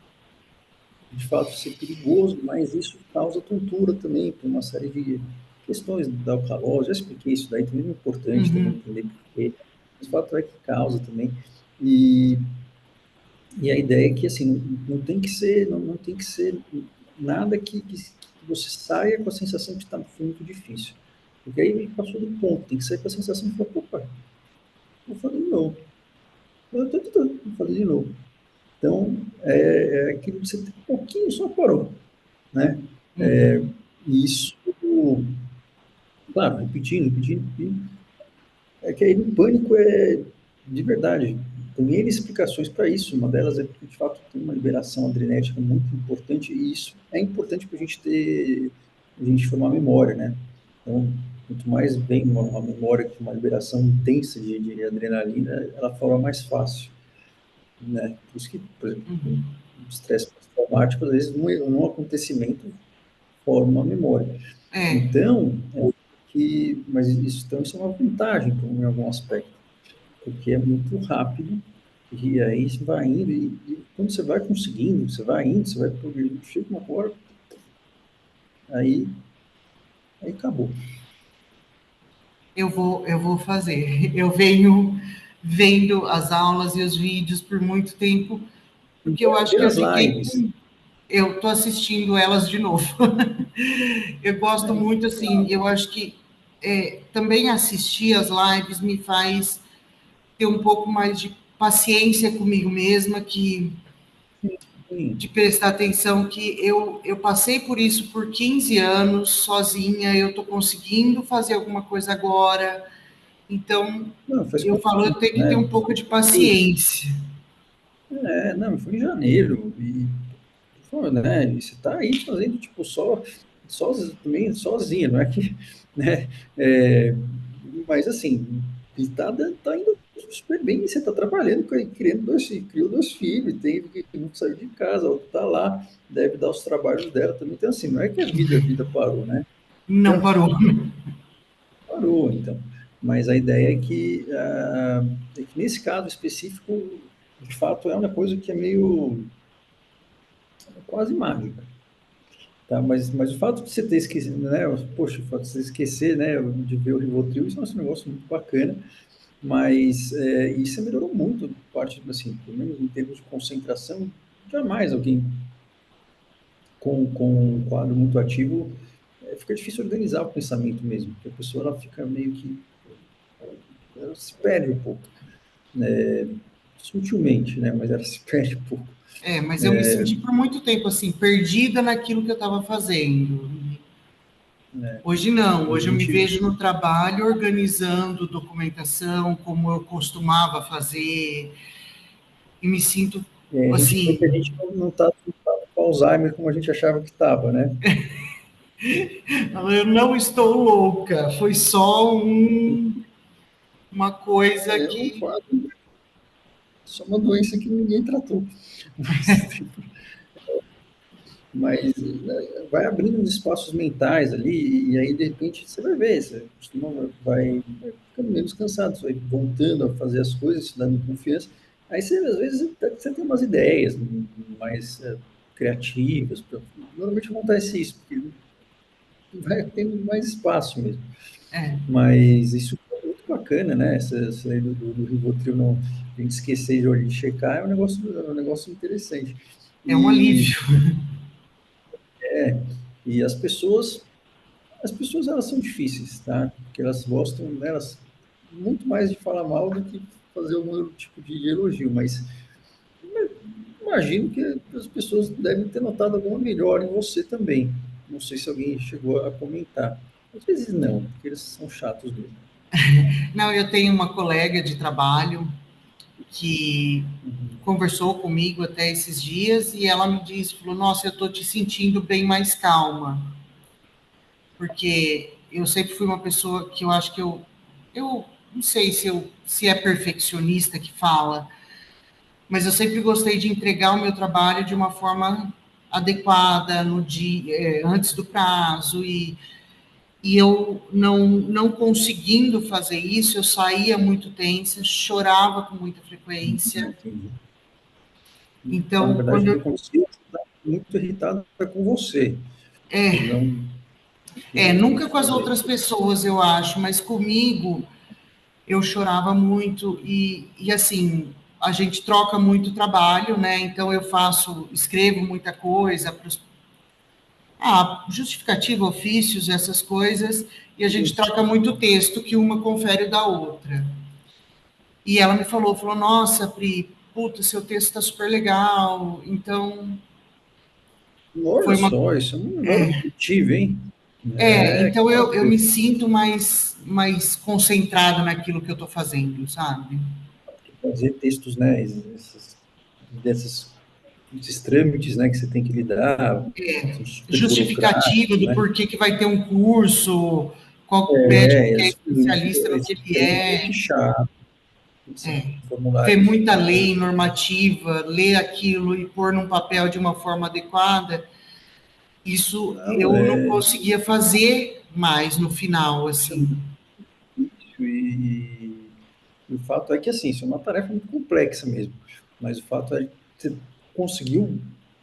de fato ser perigoso, mas isso causa tontura também, por uma série de questões da alcalose. Já expliquei isso daí, também é importante também Uhum. entender por quê. Mas o fato é que causa também. E, e a ideia é que assim, não tem que ser, não tem que ser. nada que você saia com a sensação de que foi muito difícil. Porque aí ele passou do ponto, tem que sair com a sensação de, opa, vou fazer de novo. Eu tô tentando, vou fazer de novo. Então, é aquilo que você tem um pouquinho, só parou, né? E isso, claro, repetindo. É que aí no pânico de verdade, tem N explicações para isso. Uma delas é porque, de fato, tem uma liberação adrenérgica muito importante, e isso é importante para a gente formar memória, né? Então, quanto mais vem uma memória com uma liberação intensa de adrenalina, ela forma mais fácil, né? Por isso que, por exemplo, o estresse pós-traumático, às vezes, num acontecimento, forma uma memória. É, Então, mas isso é uma vantagem em algum aspecto, porque é muito rápido, e aí você vai indo, e quando você vai conseguindo, você vai indo, você vai progredindo, chega uma hora, aí, aí acabou. eu vou fazer. Eu venho vendo as aulas e os vídeos por muito tempo, porque eu acho Ver que eu as fiquei lives. com... Eu estou assistindo elas de novo. Eu gosto muito, assim, eu acho que também assistir as lives me faz ter um pouco mais de paciência comigo mesma, Sim, de prestar atenção que eu passei por isso por 15 anos sozinha, eu estou conseguindo fazer alguma coisa agora, então não, faz eu pouco falo, eu tempo, tenho que ter né? um pouco de paciência. Não, foi em janeiro, e, pô, né, e você está aí fazendo, tipo, também sozinho, não é que, né, é, mas assim, e tá indo super bem, você está trabalhando, criou dois filhos, que não saiu de casa, está lá, deve dar os trabalhos dela também, então assim, não é que a vida parou, né, Não então, parou. parou, então, mas a ideia é que nesse caso específico, de fato, é uma coisa que é meio quase mágica. Tá? Mas o fato de você ter esquecido, né? Poxa, o fato de você esquecer, né, de ver o Rivotril, isso é um negócio muito bacana, mas isso melhorou muito, parte, assim, pelo menos em termos de concentração, jamais alguém com um quadro muito ativo, fica difícil organizar o pensamento mesmo, porque a pessoa ela fica meio que, ela se perde um pouco, né, sutilmente, né, mas ela se perde um pouco. Mas eu me senti por muito tempo assim, perdida naquilo que eu estava fazendo. Hoje não, A hoje eu me gente, vejo no trabalho organizando documentação, como eu costumava fazer, e me sinto a gente vê que a assim, gente não está com Alzheimer como a gente achava que estava, né? eu não estou louca, foi só uma coisa É um que. quadro, só uma doença que ninguém tratou. Mas, mas vai abrindo uns espaços mentais ali, e aí de repente você vai ver, você vai ficando menos cansado, você vai voltando a fazer as coisas, se dando confiança. Aí você, às vezes, você tem umas ideias mais criativas. Normalmente acontece isso, porque vai tendo mais espaço mesmo. É, Mas isso é muito bacana, né? Essa aí do Rivotril, não, a gente esquecer de checar, é um negócio interessante. é um E, alívio. e as pessoas elas são difíceis, tá? Porque elas gostam, né, elas muito mais de falar mal do que fazer algum tipo de elogio, mas imagino que as pessoas devem ter notado alguma melhora em você também. Não sei se alguém chegou a comentar. Às vezes não, porque eles são chatos mesmo. Não, eu tenho uma colega de trabalho que conversou comigo até esses dias e ela me disse, falou, nossa, eu estou te sentindo bem mais calma, porque eu sempre fui uma pessoa que eu acho que eu não sei se é perfeccionista que fala, mas eu sempre gostei de entregar o meu trabalho de uma forma adequada no dia, antes do prazo e eu não conseguindo fazer isso, eu saía muito tensa, chorava com muita frequência. Entendi. Então, na Então, verdade, quando o que eu, aconteceu, você está muito irritado com você. Você não, nunca com as você, outras pessoas, eu acho, mas comigo eu chorava muito e assim, a gente troca muito trabalho, né? Então eu escrevo muita coisa Justificativa, ofícios, essas coisas, e a gente troca muito texto que uma confere da outra. E ela me falou, nossa, Pri, puta, seu texto está super legal, então... Olha Foi uma... só, isso é um negócio positivo, hein? então Aquela eu coisa. me sinto mais concentrado naquilo que eu estou fazendo, sabe? Fazer textos, né, desses trâmites, né, que você tem que lidar, são super Justificativa burocráticos, do né? porquê que vai ter um curso, qual médico que é especialista no que Esse ele trâmite é, chato, esses ver formulários muita chatos. lei normativa, ler aquilo e pôr num papel de uma forma adequada, isso Não, eu não conseguia fazer mais no final, isso é assim. muito difícil e o fato é que, assim, isso é uma tarefa muito complexa mesmo, mas o fato é que você conseguiu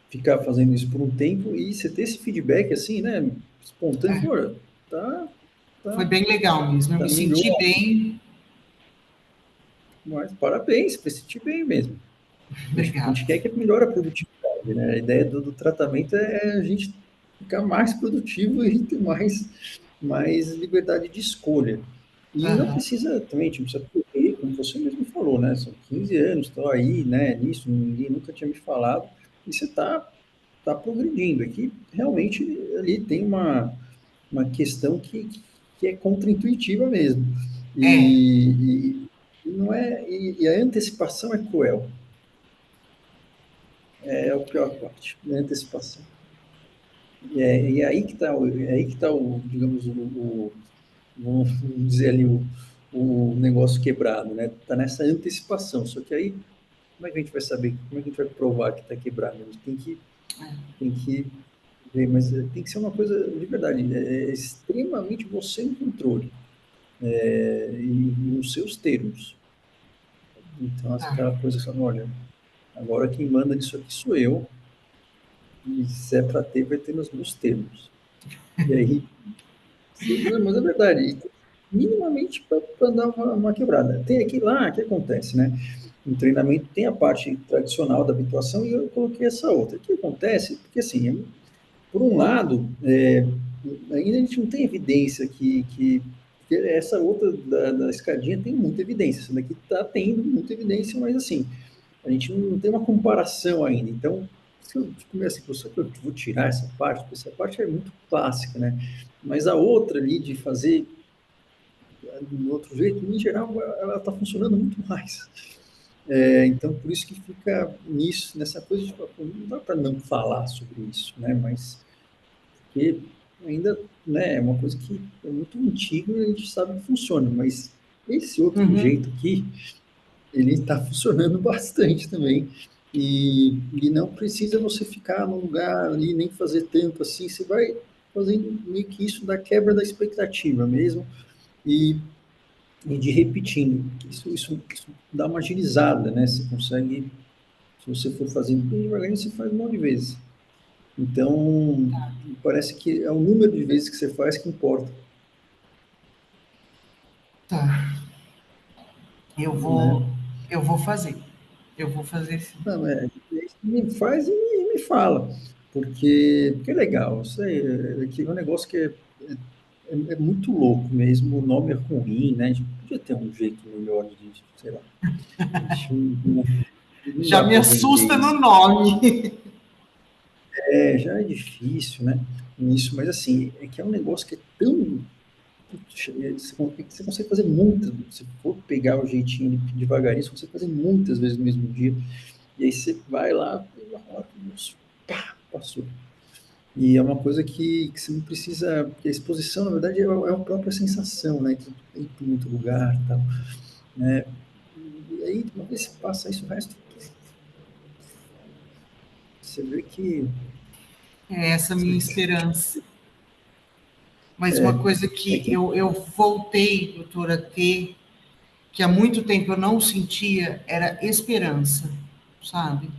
ficar fazendo isso por um tempo e você ter esse feedback, assim, né, espontâneo, pô, tá, Foi tá, bem legal mesmo, eu tá me senti melhor, bem. mas parabéns, você sentir bem mesmo. A Obrigada. gente quer que melhore a produtividade, né? A ideia do tratamento é a gente ficar mais produtivo e ter mais liberdade de escolha. E não Aham. precisa também, tipo, precisa correr, como você mesmo falou, né? São 15 anos, estou aí, né? Nisso, ninguém nunca tinha me falado, e você tá progredindo. Aqui, realmente, ali tem uma questão que é contraintuitiva mesmo. É, E não é, e a antecipação é cruel. É o pior parte, a antecipação. E é aí que está digamos, vamos dizer ali, o negócio quebrado, né? Está nessa antecipação. Só que aí, como é que a gente vai saber? Como é que a gente vai provar que está quebrado? A gente tem que ver, mas tem que ser uma coisa de verdade. É extremamente você no controle, e nos seus termos. Então, tá. aquela coisa assim, olha, agora quem manda nisso aqui sou eu, e se é para ter, vai ter nos meus termos. E aí, mas é verdade, minimamente para dar uma quebrada. Tem aqui lá, o que acontece, né? No treinamento tem a parte tradicional da habituação e eu coloquei essa outra. O que acontece? Porque, assim, por um lado, ainda a gente não tem evidência que essa outra da escadinha tem muita evidência. Essa daqui está tendo muita evidência, mas, assim, a gente não tem uma comparação ainda. Então, se eu começar assim, professor, eu vou tirar essa parte, porque essa parte é muito clássica, né? Mas a outra ali de fazer de outro jeito, em geral, ela está funcionando muito mais. Então, por isso que fica nisso, nessa coisa de, não dá para não falar sobre isso, né? Mas, porque ainda, né, é uma coisa que é muito antiga e a gente sabe que funciona, mas esse outro Uhum. jeito aqui, ele está funcionando bastante também. E não precisa você ficar num lugar ali, nem fazer tanto assim, você vai fazendo meio que isso da quebra da expectativa mesmo, e de repetindo. Isso dá uma agilizada, né? Você consegue, se você for fazendo bem devagarinho, você faz um monte de vezes. Então, parece que é o número de vezes que você faz que importa, Tá. Eu né? vou, eu vou fazer. Eu vou fazer sim. Não, me faz e me fala, porque é legal. Isso aí, é um negócio que é muito louco mesmo. O nome é ruim, né? A gente podia ter um jeito melhor de, sei lá, a gente não Já dá me para vender assusta isso. no nome. Já é difícil, né? Isso, mas assim, é que é um negócio que é tão. Você consegue fazer muitas, se for pegar o jeitinho devagarinho, você consegue fazer muitas vezes no mesmo dia. E aí você vai lá, e uma hora, nossa, pá, passou. E é uma coisa que você não precisa, porque a exposição, na verdade, é a própria sensação, né? Que tem em muito lugar e tal, né? E aí, uma vez que passa isso, o resto, você vê que É essa a minha você, esperança. Mas uma coisa é que que eu voltei, doutora, a ter, que há muito tempo eu não sentia, era esperança, sabe?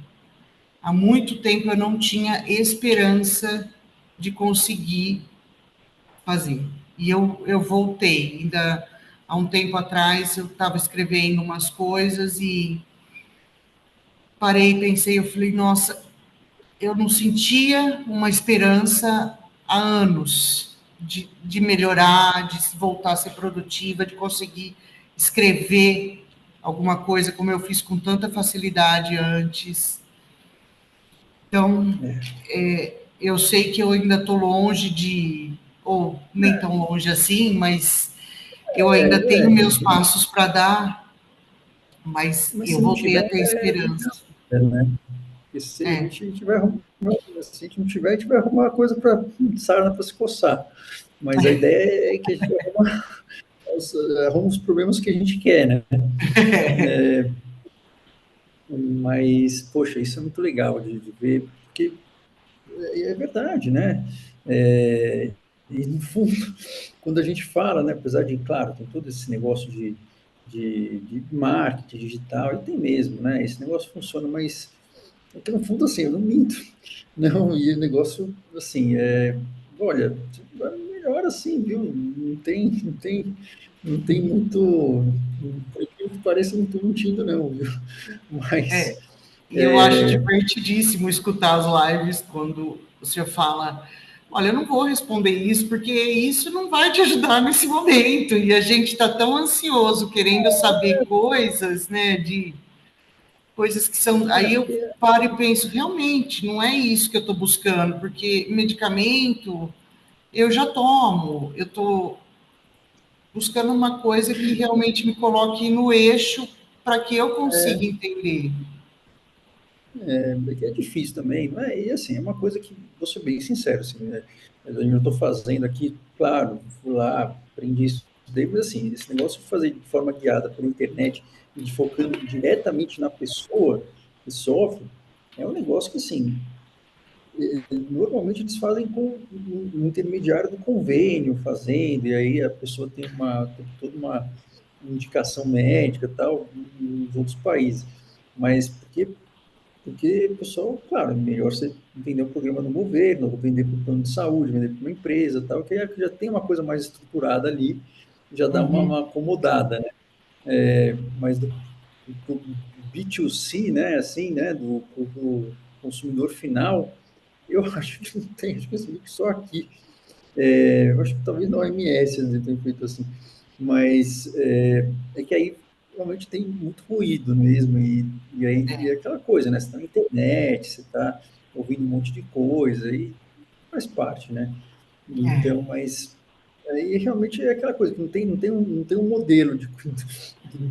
Há muito tempo eu não tinha esperança de conseguir fazer. E eu voltei. Ainda há um tempo atrás eu estava escrevendo umas coisas e parei, pensei, eu falei, nossa, eu não sentia uma esperança há anos de melhorar, de voltar a ser produtiva, de conseguir escrever alguma coisa como eu fiz com tanta facilidade antes. Então, eu sei que eu ainda estou longe de, ou nem tão longe assim, mas eu ainda tenho meus passos para dar, mas mas eu se não voltei a tiver, ter esperança. né? Porque se a gente vai arrumar, se a gente não tiver, a gente vai arrumar uma coisa para sarna para se coçar. Mas a ideia é que a gente arruma os problemas que a gente quer, né? Mas, poxa, isso é muito legal de ver, porque é verdade, né? E no fundo, quando a gente fala, né, apesar de, claro, tem todo esse negócio de marketing digital, e tem mesmo, né? Esse negócio funciona, mas é que no fundo, assim, eu não minto. Não, e o negócio, assim, olha, melhor assim, viu? Não tem muito, por incrível que pareça, eu não estou mentindo, não, viu? Mas, E eu acho divertidíssimo escutar as lives quando o senhor fala: olha, eu não vou responder isso, porque isso não vai te ajudar nesse momento. E a gente está tão ansioso, querendo saber coisas, né? De coisas que são. Aí eu porque paro e penso, realmente, não é isso que eu estou buscando, porque medicamento eu já tomo, eu estou buscando uma coisa que realmente me coloque no eixo para que eu consiga entender. que é difícil também, não é? E assim, é uma coisa que, vou ser bem sincero, assim, né? Eu estou fazendo aqui, claro, fui lá, aprendi isso, mas assim, esse negócio de fazer de forma guiada pela internet e de focando diretamente na pessoa que sofre, é um negócio que, assim, normalmente eles fazem com um intermediário do convênio, fazendo, e aí a pessoa tem toda uma indicação médica e tal, nos outros países. Mas porque o pessoal, claro, é melhor você vender um programa no governo, ou vender para o plano de saúde, vender para uma empresa, tal, que já tem uma coisa mais estruturada ali, já dá uma acomodada, né? Mas do B2C, né, assim, né, do consumidor final, eu acho que não tem, acho que só aqui. Eu acho que talvez na OMS eles tenham feito assim. Mas é que aí realmente tem muito ruído mesmo. E aí e é aquela coisa, né? Você está na internet, você está ouvindo um monte de coisa, e faz parte, né? Então, mas aí realmente é aquela coisa, que não tem um modelo,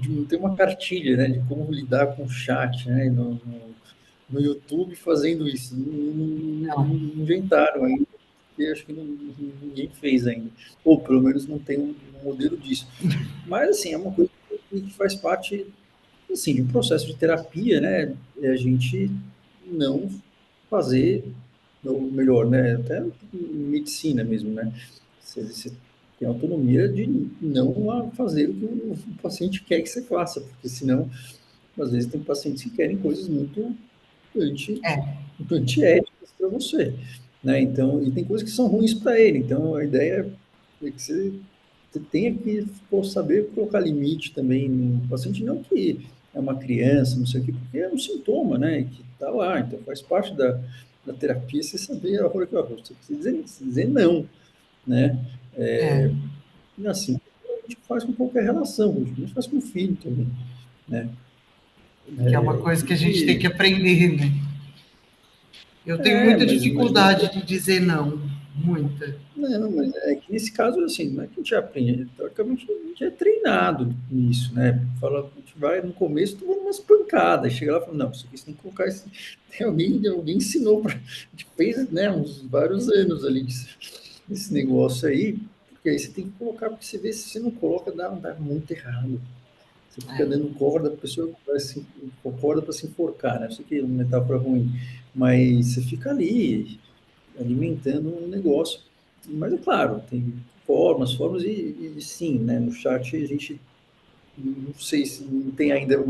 não tem uma cartilha, né? De como lidar com o chat, né? No YouTube fazendo isso. Não. Não inventaram ainda, porque acho que ninguém fez ainda. Ou pelo menos não tem um modelo disso. Mas, assim, é uma coisa que faz parte, assim, de um processo de terapia, né? É a gente não fazer, ou melhor, né? Até medicina mesmo, né? Você tem autonomia de não fazer o que o paciente quer que você faça, porque senão, às vezes, tem pacientes que querem coisas muito anti, antiéticas para você, né? Então, e tem coisas que são ruins para ele. Então, a ideia é que você tenha que saber colocar limite também no paciente, não que é uma criança, não sei o quê, porque é um sintoma, né? Que está lá, então faz parte da terapia você saber a hora que você precisa dizer não, né? E assim, a gente faz com qualquer relação, a gente faz com o filho também, né? Que é uma coisa que a gente tem que aprender, né? Eu tenho muita Mas dificuldade de dizer não, muita. não, mas é que nesse caso, assim, não é que a gente aprende, teoricamente a gente é treinado nisso, né? Fala, a gente vai no começo tomando umas pancadas, chega lá e fala, não, isso aqui você tem que colocar isso. Alguém ensinou para. A gente fez, né, uns vários anos ali esse negócio aí, porque aí você tem que colocar, porque você vê se você não coloca, dá muito errado. Você fica dando corda, a pessoa vai corda para se enforcar, né? Isso aqui é uma metáfora ruim, mas você fica ali alimentando um negócio. Mas é claro, tem formas, e sim, né? No chat a gente não sei se não tem ainda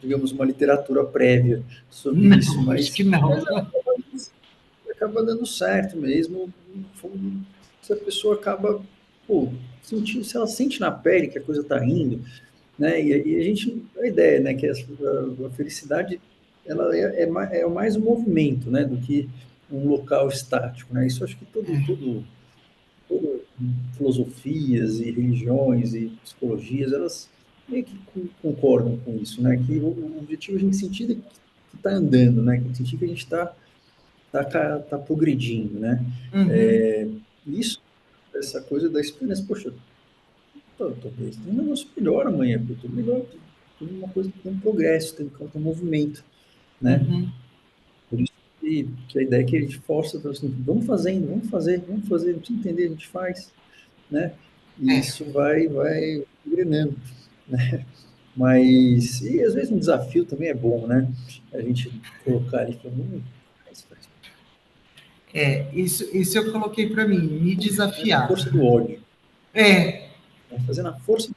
digamos, uma literatura prévia sobre isso, Não, acho que não. mas acaba dando certo mesmo. No fundo, se a pessoa acaba, pô, sentindo, se ela sente na pele que a coisa está indo, né? E a gente, a ideia, né, que a felicidade ela é mais um movimento, né, do que um local estático, né? Isso acho que todas filosofias e religiões e psicologias, elas meio que concordam com isso, né? Que o objetivo a gente sentir é que está andando, né? Que sentir que a gente está progredindo, né? Uhum. Isso, essa coisa da esperança, poxa, talvez tem um negócio melhor amanhã, porque tudo melhor, tudo uma coisa que tem um progresso, tem um movimento, né? Uhum. Por isso que a ideia é que a gente força, assim, vamos fazendo, vamos fazer, não precisa entender, a gente faz, né? E É. isso vai engrenando, né? Mas, e às vezes um desafio também é bom, né? A gente colocar ali, falando, faz, Isso eu coloquei para mim, me faz na desafiar. força do ódio, É, né? Fazer na força,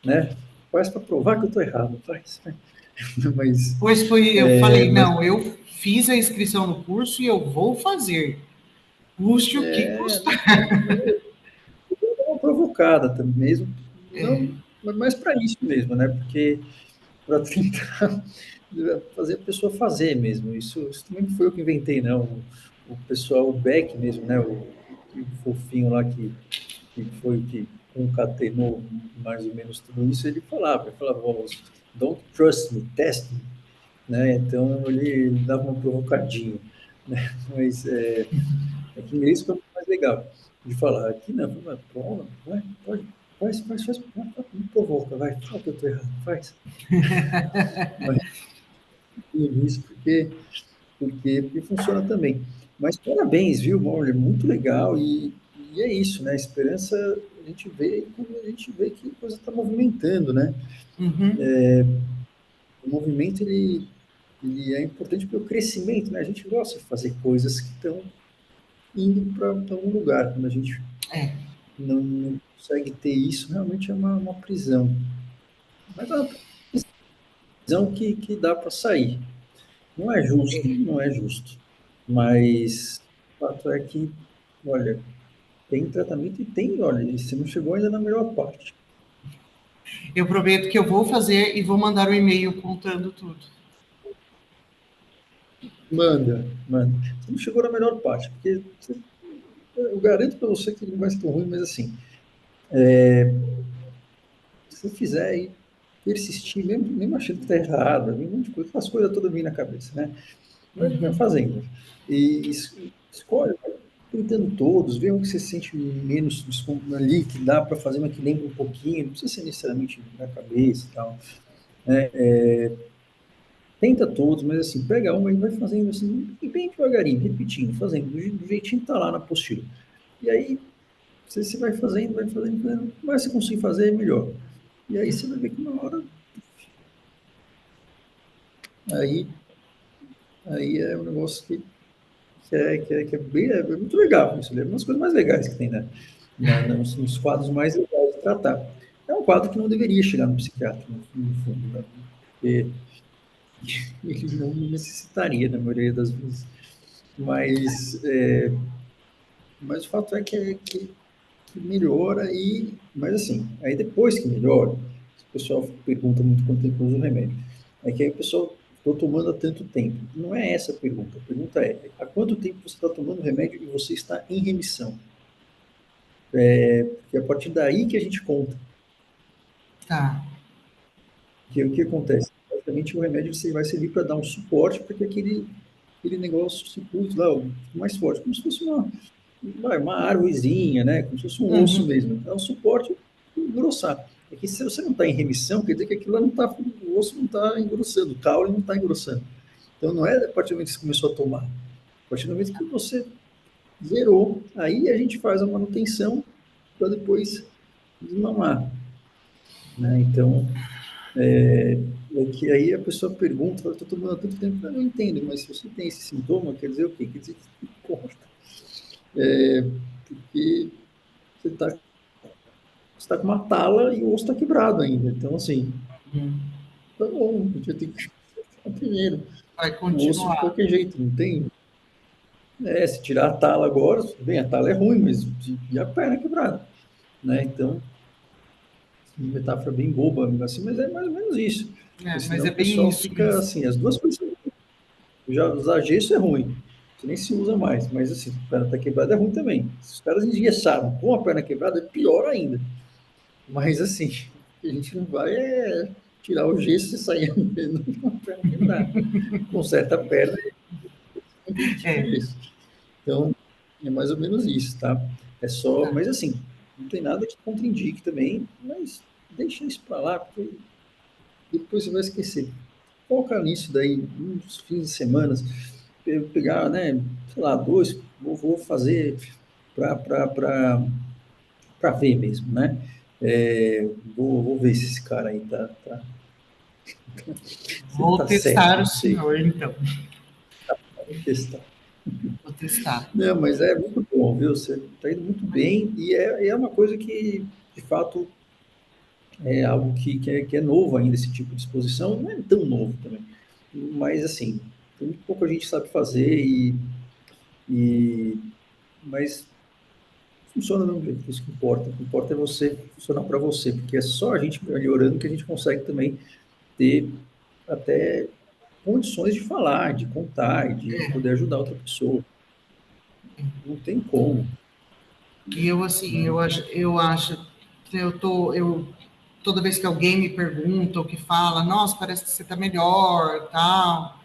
né? Faz para provar que eu estou errado, faz. Mas, pois foi, eu falei, mas não, eu fiz a inscrição no curso e eu vou fazer, custe o que custar. mas é uma provocada também mesmo, não, mas mais para isso mesmo, né? Porque para tentar fazer a pessoa fazer mesmo. Isso também não foi eu que inventei, não. O pessoal, o Beck mesmo, né? O fofinho lá que foi o que concatenou mais ou menos tudo isso, ele falava, oh, don't trust me, test me, né? Então ele dava uma provocadinha, né? Mas é que em inglês fica mais legal de falar. Aqui não, mas, prova, vai, pode, faz, me provoca, vai, fala que eu tô errado, faz. Mas isso porque funciona também. Mas parabéns, viu, Mauro? É muito legal e é isso, né? A esperança a gente vê quando a gente vê que a coisa está movimentando, né? Uhum. O movimento ele é importante para o crescimento, né? A gente gosta de fazer coisas que estão indo para algum lugar. Quando a gente É, não consegue ter isso, realmente é uma prisão. Mas é uma prisão que dá para sair. Não é justo, não é justo. Mas o fato é que, olha, tem tratamento e tem, olha, e você não chegou ainda na melhor parte. eu prometo que eu vou fazer e vou mandar um e-mail contando tudo. Manda. Você não chegou na melhor parte, porque eu garanto para você que não vai ser tão ruim, mas assim, se você fizer e persistir, mesmo achando que está errado, vem um monte de coisa, as coisas todas vêm na cabeça, né? Vai Uhum. fazendo. E escolhe, vai tentando todos, vê um que você sente menos ali, que dá para fazer, mas que lembra um pouquinho, não precisa ser necessariamente na cabeça e tal. Tenta todos, mas assim, pega uma e vai fazendo assim, e bem devagarinho, repetindo, fazendo, do jeitinho que tá lá na apostila. E aí, você vai fazendo, mas você conseguir fazer, é melhor. E aí você vai ver que uma hora, aí, aí é um negócio que é bem, é muito legal. Isso é uma das coisas mais legais que tem, né? Nos quadros mais legais de tratar. É um quadro que não deveria chegar no psiquiatra, no fundo, né? Porque ele não necessitaria, na maioria das vezes. Mas, mas o fato é que melhora mas assim, aí depois que melhora, o pessoal pergunta muito quanto tempo usa o remédio. É que aí o pessoal, estou tomando há tanto tempo. Não é essa a pergunta. A pergunta é, há quanto tempo você está tomando o remédio e você está em remissão? Porque é a partir daí que a gente conta. Tá. Que o que acontece? Basicamente, o remédio você vai servir para dar um suporte para que aquele negócio se pulse lá, mais forte, como se fosse uma árvorezinha, né? Como se fosse um osso Uhum. mesmo. É um suporte para engrossar. É que se você não está em remissão, quer dizer que aquilo lá não está, o osso não está engrossando, o caule não está engrossando. Então não é a partir do momento que você começou a tomar. A partir do momento que você zerou, aí a gente faz a manutenção para depois desmamar. Né? Então, é que aí a pessoa pergunta, eu estou tomando há tanto tempo, eu não entendo, mas se você tem esse sintoma, quer dizer o quê? Quer dizer que importa. Porque você está com uma tala e o osso está quebrado ainda. Então, assim, Uhum. tá bom, a gente tem que primeiro. Vai O osso de continuar. qualquer jeito, não tem. Se tirar a tala agora, bem, a tala é ruim, mas e a perna quebrada, né? Então, metáfora bem boba, assim, mas é mais ou menos isso. É, Porque mas senão é o bem pessoal isso fica mesmo. assim, as duas coisas. Já usar gesso é ruim. Você nem se usa mais, mas assim, a perna está quebrada é ruim também. Se os caras engessaram com a perna quebrada, é pior ainda. Mas assim, a gente não vai tirar o gesso e sair andando com a perna quebrada. Conserta a perna e tira o É, gesso. Então, é mais ou menos isso, tá? É só, tá. mas assim, não tem nada que contraindique também, mas deixa isso para lá, porque depois você vai esquecer. Foca nisso daí, uns fins de semana, pegar, né, sei lá, dois, vou fazer para ver mesmo, né? Vou ver se esse cara aí se ele Vou tá certo, testar o não sei. senhor, então. Vou testar. Vou testar. Não, mas é muito bom, viu? Você está indo muito bem e é uma coisa que, de fato, é algo que é novo ainda, esse tipo de exposição. Não é tão novo também, mas, assim, tem muito pouco a gente sabe fazer e mas funciona do mesmo jeito, isso que importa. O que importa é você funcionar para você, porque é só a gente melhorando que a gente consegue também ter até condições de falar, de contar e de poder ajudar outra pessoa. Não tem como, E eu, assim, né? eu acho que toda vez que alguém me pergunta ou que fala, nossa, parece que você está melhor, tal.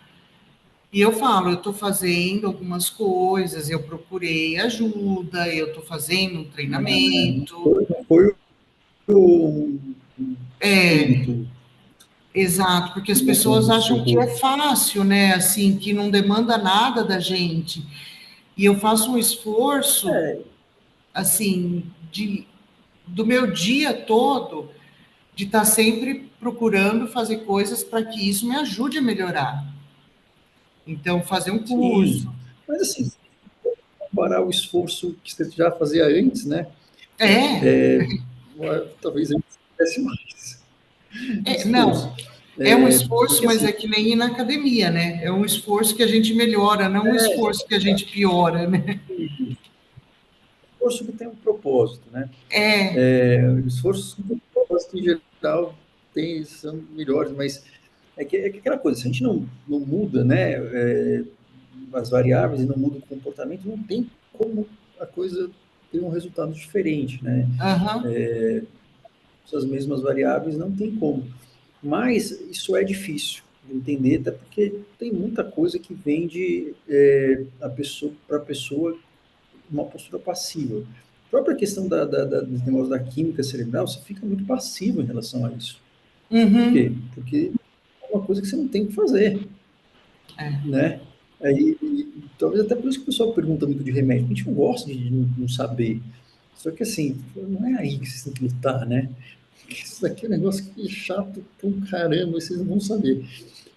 E eu falo, eu estou fazendo algumas coisas, eu procurei ajuda, eu estou fazendo um Não treinamento. foi, não foi um É, espírito exato, porque as pessoas tomando o seu acham que é rosto. fácil, né? Assim, que não demanda nada da gente. E eu faço um esforço, É, assim, do meu dia todo, de estar sempre procurando fazer coisas para que isso me ajude a melhorar. Então, fazer um curso. sim. Mas assim, comparar o esforço que você já fazia antes, né? É, Talvez eu fizesse mais esforço. não, é um esforço, Porque mas assim, é que nem ir na academia, né? É um esforço que a gente melhora, não um esforço que a gente piora, né? esforço que tem um propósito, né? É, Esforços com propósito em geral são melhores, mas é que aquela coisa, se a gente não muda, né, as variáveis e não muda o comportamento, não tem como a coisa ter um resultado diferente, né? aham, Essas mesmas variáveis não tem como. Mas isso é difícil de entender, até porque tem muita coisa que vende para a pessoa uma postura passiva. A própria questão dos negócios da química cerebral, você fica muito passivo em relação a isso. Por uhum, quê? Porque é uma coisa que você não tem o que fazer, né? Aí, talvez até por isso que o pessoal pergunta muito de remédio, porque a gente não gosta de não saber. Só que assim, não é aí que vocês têm que lutar, né? Isso daqui é um negócio que é chato pra um caramba, vocês não vão saber.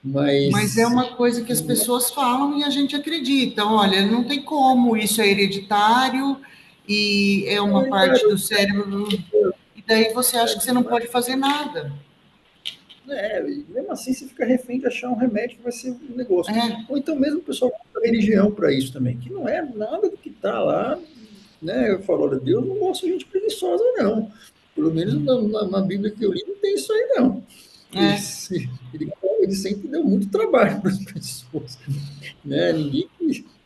mas é Mas uma coisa que as pessoas falam e a gente acredita. Olha, não tem como, isso é hereditário e é uma cara, parte do cérebro. E daí você acha que você não pode fazer nada. e mesmo assim você fica refém de achar um remédio que vai ser um negócio. É, Ou então mesmo o pessoal usa a religião para isso também, que não é nada do que está lá, né? Eu falo, olha, Deus não gosta de gente preguiçosa, não. Pelo menos na Bíblia que eu li, não tem isso aí, não. é, Ele sempre deu muito trabalho para as pessoas, né?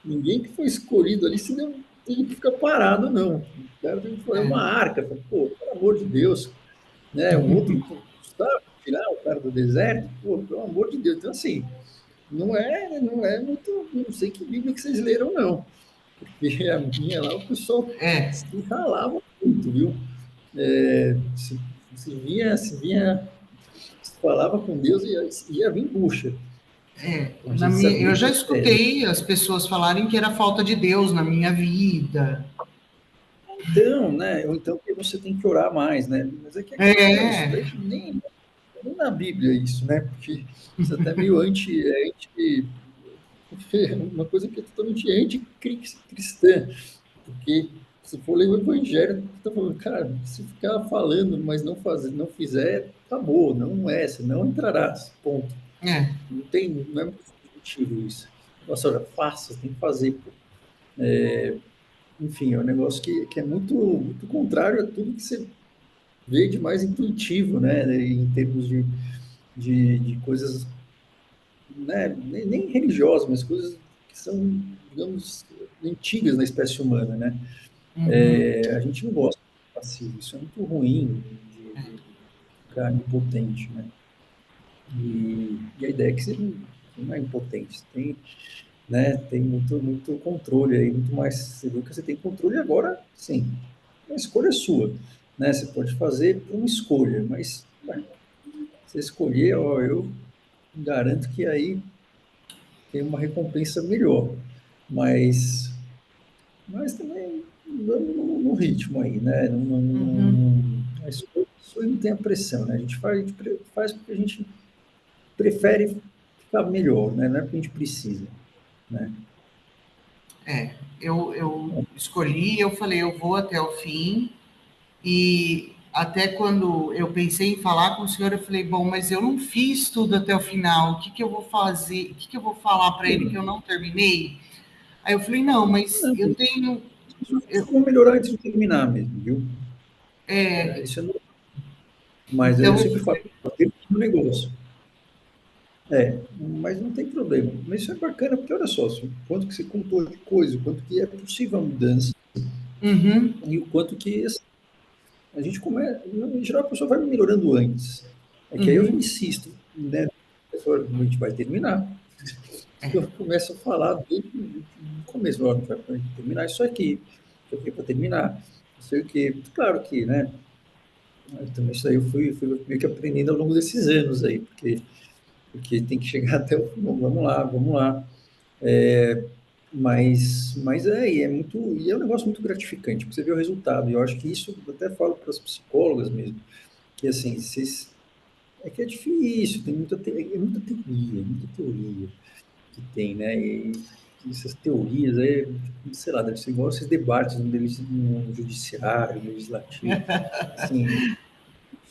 Ninguém que foi escolhido ali se deu, tem que ficar parado, não. O cara tem que fazer uma é, arca, pô, pelo amor de Deus, né? Um outro custava tirar o cara do deserto, pô, pelo amor de Deus. Então, assim, não é muito, não sei que Bíblia que vocês leram, não. Porque a minha lá, o pessoal é. se ralava muito, viu? Se falava com Deus e ia vir bucha. A gente Eu sabia já que escutei as pessoas falarem que era falta de Deus na minha vida. então, né? Ou então que você tem que orar mais, né? Mas é que aquela coisa, isso É, daí nem na Bíblia é isso, né? Porque isso até é meio uma coisa que é totalmente anticristã. Porque se for ler o Evangelho, está falando, cara, se ficar falando, mas não fazer, não fizer, acabou, não é, você não entrarás, ponto. é, Não é muito subjetivo isso. Nossa, olha, faça, tem que fazer, pô. Enfim, é um negócio que é muito contrário a tudo que você vê de mais intuitivo, né? Em termos de coisas, né? Nem religiosas, mas coisas que são digamos, antigas na espécie humana, né? A gente não gosta de passivo, isso é muito ruim, de ficar impotente, né? E a ideia é que você não é impotente, você tem, né, tem muito controle aí, muito mais, você viu que você tem controle agora, sim, a escolha é sua, né? Você pode fazer por uma escolha, mas ué, se escolher, ó, eu garanto que aí tem uma recompensa melhor, mas, mas também vamos no ritmo aí, né? Uhum. A escolha sua não tem a pressão, né? A gente faz porque a gente prefere ficar melhor, né? Não é porque a gente precisa, né? Eu escolhi, eu falei, eu vou até o fim, e até quando eu pensei em falar com o senhor, eu falei, bom, mas eu não fiz tudo até o final, o que que eu vou fazer, o que que eu vou falar para ele que eu não terminei? Aí eu falei, não, mas Não, eu tenho, eu, vamos melhorar antes de terminar mesmo, viu? Isso é normal. Mas eu então, sempre falo, tem um negócio. Mas não tem problema. Mas isso é bacana, porque olha só, quanto que você contou de coisa, o quanto que é possível a mudança uhum, e o quanto que assim, a gente começa, em geral a pessoa vai melhorando antes. É que aí eu uhum, insisto, né? A gente vai terminar. Eu começo a falar desde o começo, ó, a gente vai terminar isso aqui para terminar, não sei o quê. Claro que, né? Também isso aí eu fui meio que aprendendo ao longo desses anos aí, porque tem que chegar até o final. Vamos lá, vamos lá. É, e é um negócio muito gratificante, porque você vê o resultado. E eu acho que isso, eu até falo para as psicólogas mesmo, que assim, é que é difícil, tem muita teoria que tem, né? E essas teorias aí, sei lá, deve ser igual esses debates no judiciário, no legislativo, assim,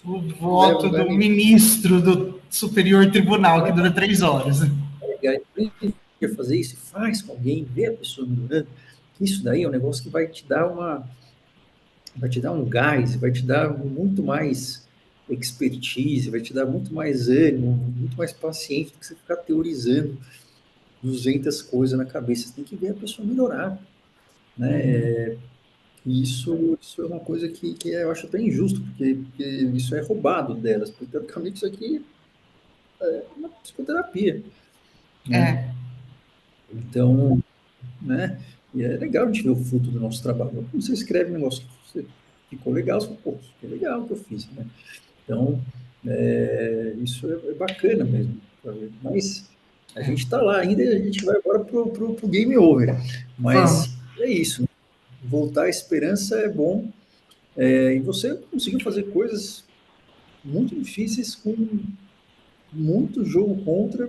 o não leva a voto lugar do nenhum. ministro do Superior Tribunal, que dura 3 horas. E aí, fazer isso, faz com alguém, vê a pessoa melhorando, que isso daí é um negócio que vai te dar um gás, vai te dar muito mais expertise, vai te dar muito mais ânimo, muito mais paciência do que você ficar teorizando 200 coisas na cabeça. Você tem que ver a pessoa melhorar, né? E isso é uma coisa que eu acho até injusto, porque isso é roubado delas, porque teoricamente isso aqui é uma psicoterapia, né? É, Então, né? E é legal a gente ver o fruto do nosso trabalho. Quando você escreve um negócio que você ficou legal, você fala, pô, que legal que eu fiz, né? Então, isso é bacana mesmo. Mas a gente está lá ainda, a gente vai agora pro game over. vamos. Mas é isso. Voltar à esperança é bom. E você conseguiu fazer coisas muito difíceis com muito jogo contra.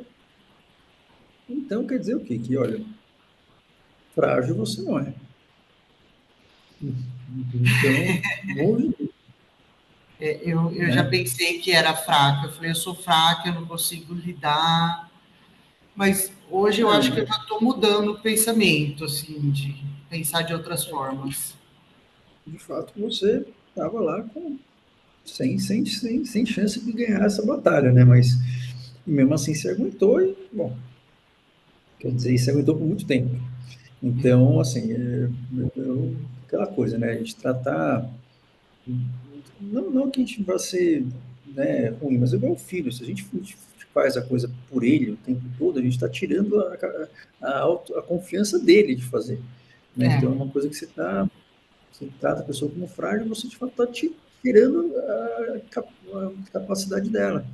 Então quer dizer o quê? Que, olha, frágil você não é. Então, longe Eu já né? pensei que era fraca. Eu falei, eu sou fraca, eu não consigo lidar. Mas hoje eu acho que eu Não, já estou mudando o pensamento, assim, de pensar de outras formas. de fato você estava lá sem chance de ganhar essa batalha, né? Mas mesmo assim você aguentou e, bom, quer dizer, você aguentou por muito tempo. Então, assim, aquela coisa, né? A gente tratar. Não que a gente vá ser, né, ruim, mas é igual o filho. Se a gente faz a coisa por ele o tempo todo, a gente está tirando a confiança dele de fazer. Né? Então, é É. uma coisa que você trata a pessoa como frágil, você de fato está tirando a capacidade dela.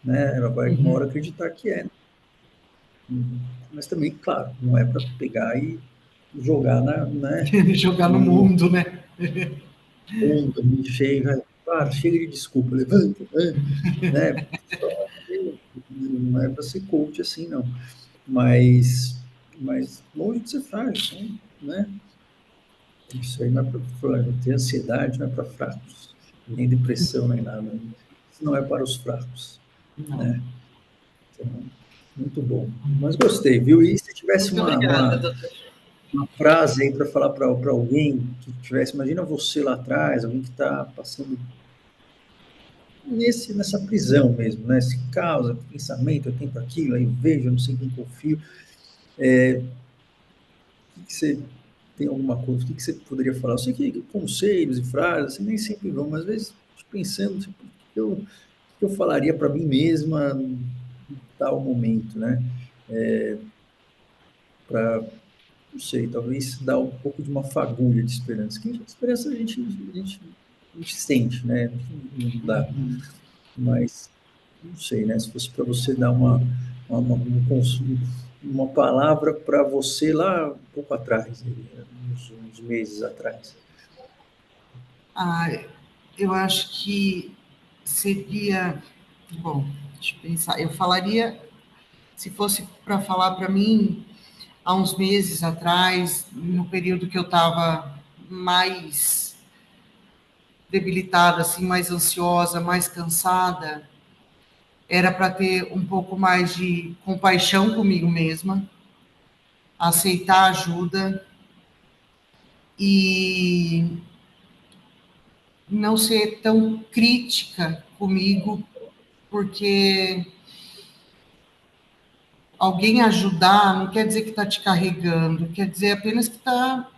Né? Ela vai uma hora Uhum. acreditar que é. Mas também, claro, não é para pegar e jogar né, Jogar no no mundo, né? mundo, me chega, para, chega de desculpa, levanta, né? Não é para ser coach assim, não. Mas longe de ser frágil, né? Isso aí não é para ter ansiedade, não é para fracos, nem depressão, nem nada. Isso não é para os fracos, Não. né? Então, muito bom. Mas gostei, viu? E se tivesse Muito obrigada, doutor. uma frase aí para falar para alguém que tivesse, imagina você lá atrás, alguém que está passando nessa prisão mesmo, né? Esse causa, pensamento, eu tento aquilo, aí vejo, eu não sei quem confio. que você tem alguma coisa, o que você poderia falar? Eu sei que conselhos e frases, assim, nem sempre vão, mas às vezes pensando, tipo, o que eu falaria para mim mesma em tal momento, né? Para, não sei, talvez dar um pouco de uma fagulha de esperança. Que a esperança a gente sente, né? Não dá, mas não sei, né? Se fosse para você dar uma palavra para você lá um pouco atrás, uns meses atrás. Ah, eu acho que seria. Bom, deixa eu pensar. Eu falaria, se fosse para falar para mim, há uns meses atrás, no período que eu estava mais debilitada, assim, mais ansiosa, mais cansada, era para ter um pouco mais de compaixão comigo mesma, aceitar ajuda e não ser tão crítica comigo, porque alguém ajudar não quer dizer que está te carregando, quer dizer apenas que está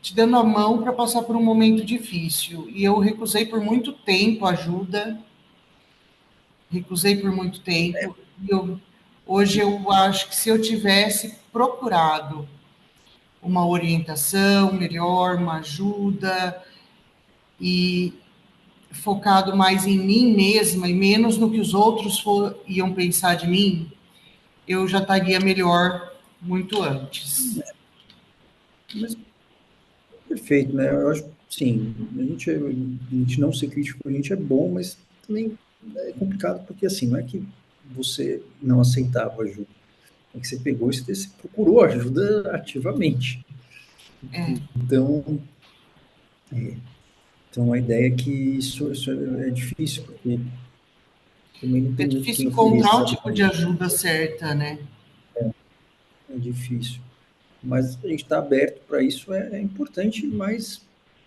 te dando a mão para passar por um momento difícil. E eu recusei por muito tempo ajuda, recusei por muito tempo. Hoje eu acho que se eu tivesse procurado uma orientação melhor, uma ajuda e focado mais em mim mesma e menos no que os outros iam pensar de mim, eu já estaria melhor muito antes. Mas perfeito, né? Eu acho, sim, a gente não ser crítico, a gente é bom, mas também é complicado porque, assim, não é que você não aceitava ajuda, é que você pegou e você procurou ajuda ativamente. É, Então, então a ideia é que isso é difícil, porque também não é tem muito difícil quem encontrar ofereça o tipo de ajuda, ajuda certa, né? é difícil. Mas a gente está aberto para isso, é importante, mas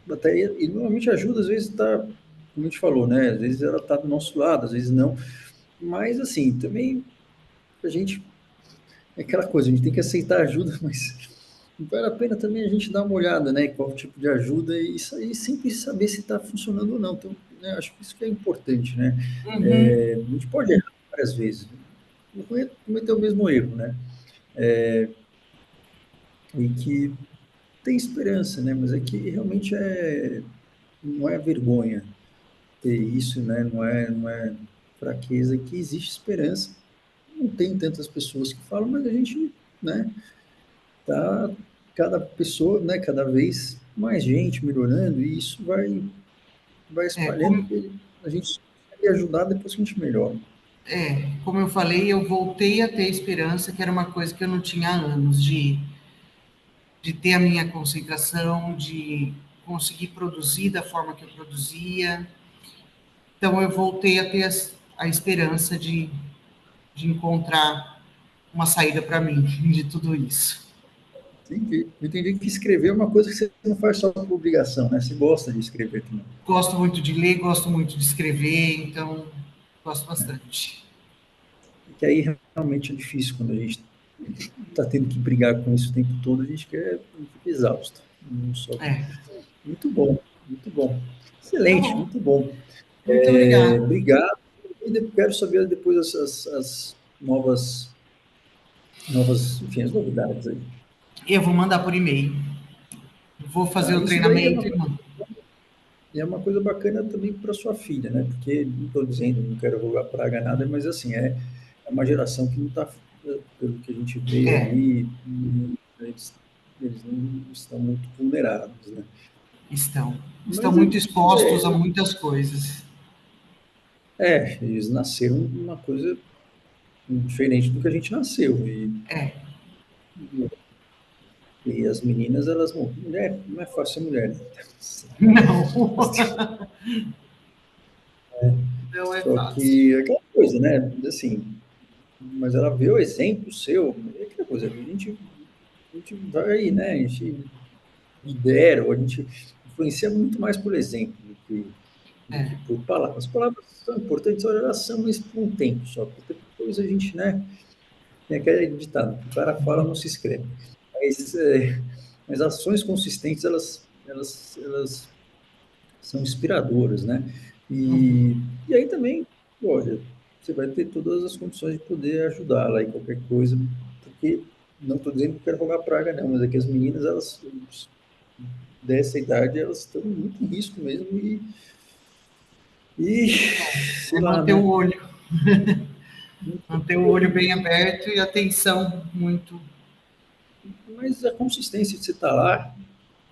até e normalmente ajuda, às vezes está, como a gente falou, né? Às vezes ela está do nosso lado, às vezes não. Mas assim, também a gente é aquela coisa, a gente tem que aceitar ajuda, mas vale a pena também a gente dar uma olhada, né? Qual tipo de ajuda e, e sempre saber se está funcionando ou não. Então, né, acho que isso que é importante, né? Uhum. A gente pode errar várias vezes, não cometer o mesmo erro, né? E que tem esperança, né? Mas é que realmente não é vergonha ter isso, né? Não é fraqueza, que existe esperança. Não tem tantas pessoas que falam, mas a gente, né? Tá cada pessoa, né? Cada vez mais gente melhorando e isso vai É, espalhando, como, porque a gente consegue ajudar depois que a gente melhora. como eu falei, eu voltei a ter esperança, que era uma coisa que eu não tinha há anos, de ter a minha concentração, de conseguir produzir da forma que eu produzia. Então, eu voltei a ter a esperança de encontrar uma saída para mim de tudo isso. Entendi. Eu entendi que escrever é uma coisa que você não faz só por obrigação, né? Você gosta de escrever também. Gosto muito de ler, gosto muito de escrever, então gosto bastante. Que aí realmente é difícil quando a gente está tendo que brigar com isso o tempo todo, a gente fica exausto. Não só. É, Muito bom, muito bom. tá Excelente, bom. muito bom. Muito obrigada. Obrigado. E quero saber depois as novas, enfim, as novidades aí. Eu vou mandar por e-mail. Vou fazer Tá? o Isso daí treinamento e mando. é uma coisa bacana também para sua filha, né? Porque não estou dizendo, não quero rogar praga nada, mas assim, é uma geração que não está, pelo que a gente vê É, aí, eles não estão muito vulneráveis, né? estão. Estão Mas muito expostos a muitas coisas. eles nasceram uma coisa diferente do que a gente nasceu. É, E as meninas, elas não. Mulher, não é fácil ser mulher, né? não. Não é Só fácil. que é aquela coisa, né? Assim, mas ela vê o exemplo seu, é aquela coisa, a gente vai aí, né? A gente lidera, ou a gente influencia muito mais por exemplo do que É, por palavras. As palavras são importantes, elas são, mas por um tempo só, porque depois a gente, né? Tem aquele ditado, o cara fala, não se escreve. Mas mas ações consistentes, elas são inspiradoras, né? E aí também, olha, você vai ter todas as condições de poder ajudá-la em qualquer coisa, porque não estou dizendo que eu quero rogar praga, não, mas é que as meninas, elas, dessa idade, elas estão muito em risco mesmo e sei É lá, manter né? o olho, manter o olho bem aberto e atenção muito. Mas a consistência de você estar lá,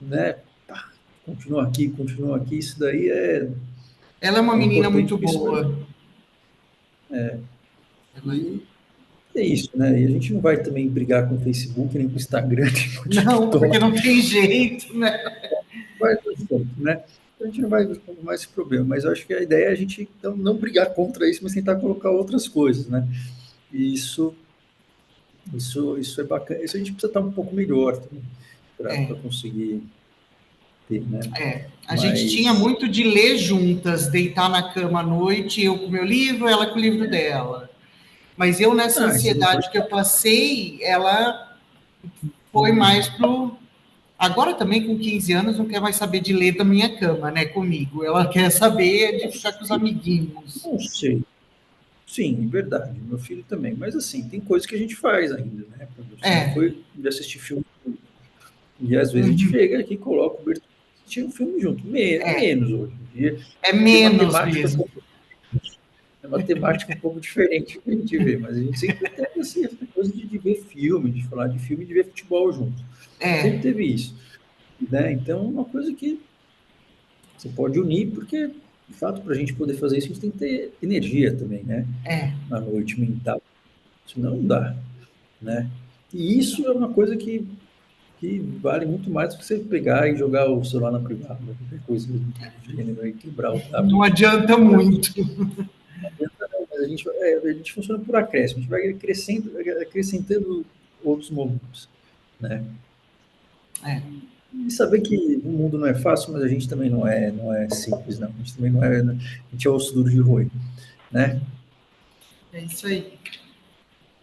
né? Pá, continua aqui, isso daí Ela é uma é menina importante, muito porque isso vai. boa. E é isso, né? E a gente não vai também brigar com o Facebook, nem com o Instagram, nem com o Não, porque TikTok, não tem jeito, né? vai dar certo, né? A gente não vai arrumar esse problema, mas eu acho que a ideia é a gente não brigar contra isso, mas tentar colocar outras coisas, né? E isso é bacana. Isso a gente precisa estar um pouco melhor também para É, conseguir ter, né? a gente tinha Mas, muito de ler juntas, deitar na cama à noite, eu com o meu livro, ela com o livro dela. Mas eu, nessa isso é muito ansiedade que eu legal. passei, ela foi mais pro. Agora também, com 15 anos, não quer mais saber de ler da minha cama, né, comigo. Ela quer saber de Não ficar com os sei, amiguinhos. não sei. Sim, verdade. Meu filho também. Mas assim, tem coisas que a gente faz ainda, né? Meu filho É, foi de assistir filme. E às vezes a gente uhum, chega aqui, coloca o Bertolucci e assistir um filme junto. Menos hoje em dia. é Tem uma menos temática um mesmo. pouco, é uma temática um pouco diferente que a gente vê, mas a gente sempre teve assim, essa coisa de ver filme, de falar de filme e de ver futebol junto. Sempre É, teve isso. Né? Então, é uma coisa que você pode unir, porque, de fato, para a gente poder fazer isso, a gente tem que ter energia também, né? é, Na noite mental. Senão não dá, né? E isso é uma coisa que vale muito mais do que você pegar e jogar o celular na privada, qualquer coisa do gênero, e quebrar o não tablet. adianta Mas muito. a gente funciona por acréscimo, a gente vai acrescentando outros momentos, né? É, E saber que o mundo não é fácil, mas a gente também não é simples, não. A gente também não é, a gente é osso duro de roer, né? é isso aí.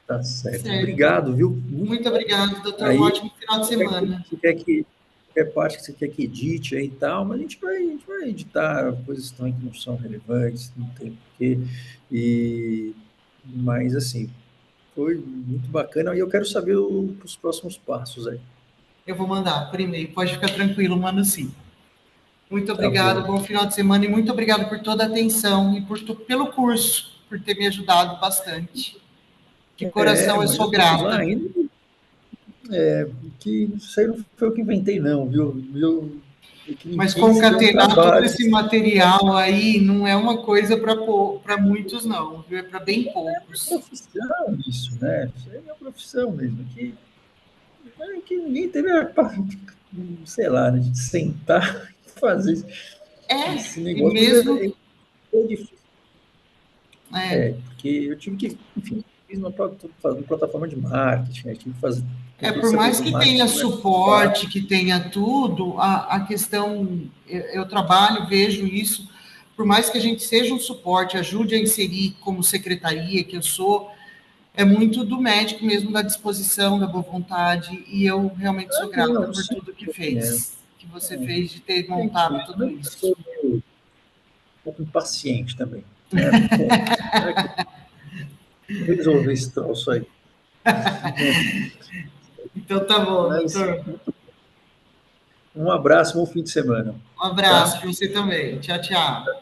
Tá certo. Certo. Obrigado, viu? Muito Muito bom. obrigada, doutor. Um Aí, ótimo final de qualquer coisa semana. que você quer que qualquer parte que você quer que edite aí e tal, mas a gente vai editar coisas também que não são relevantes, não tem porquê. E, mas, assim, foi muito bacana e eu quero saber os próximos passos aí. Eu vou mandar por e-mail. Pode ficar tranquilo, mando sim. Muito Tá obrigado, bom. bom final de semana e muito obrigado por toda a atenção e pelo curso, por ter me ajudado bastante. De coração, eu Mas sou eu tô lá grata. ainda, que isso aí não foi eu que inventei, não, viu? Quem Mas quis deu um concatenar todo trabalho. esse material aí não é uma coisa para muitos, não, viu? É para bem poucos. Profissão isso, né? Isso aí é uma profissão mesmo. Que ninguém teve sei lá, né, de sentar e fazer esse E negócio, mas mesmo. é difícil. É, Porque eu tive que, enfim, fiz uma plataforma de marketing, né? Tive que por saber mais que o que tenha marketing não é fácil. suporte, que tenha tudo, a questão, eu trabalho, vejo isso, por mais que a gente seja um suporte, ajude a inserir como secretaria, que eu sou, é muito do médico mesmo, da disposição, da boa vontade, e eu realmente sou grata Não, por sim, tudo que você fez de ter tem montado isso, tudo mas eu isso. sou meio, um pouco impaciente também, né? Bom, será que eu vou resolver esse troço aí, né? Então tá bom, Mas doutor. um abraço, bom fim de semana, Um abraço tá? para você também. Tchau, tchau.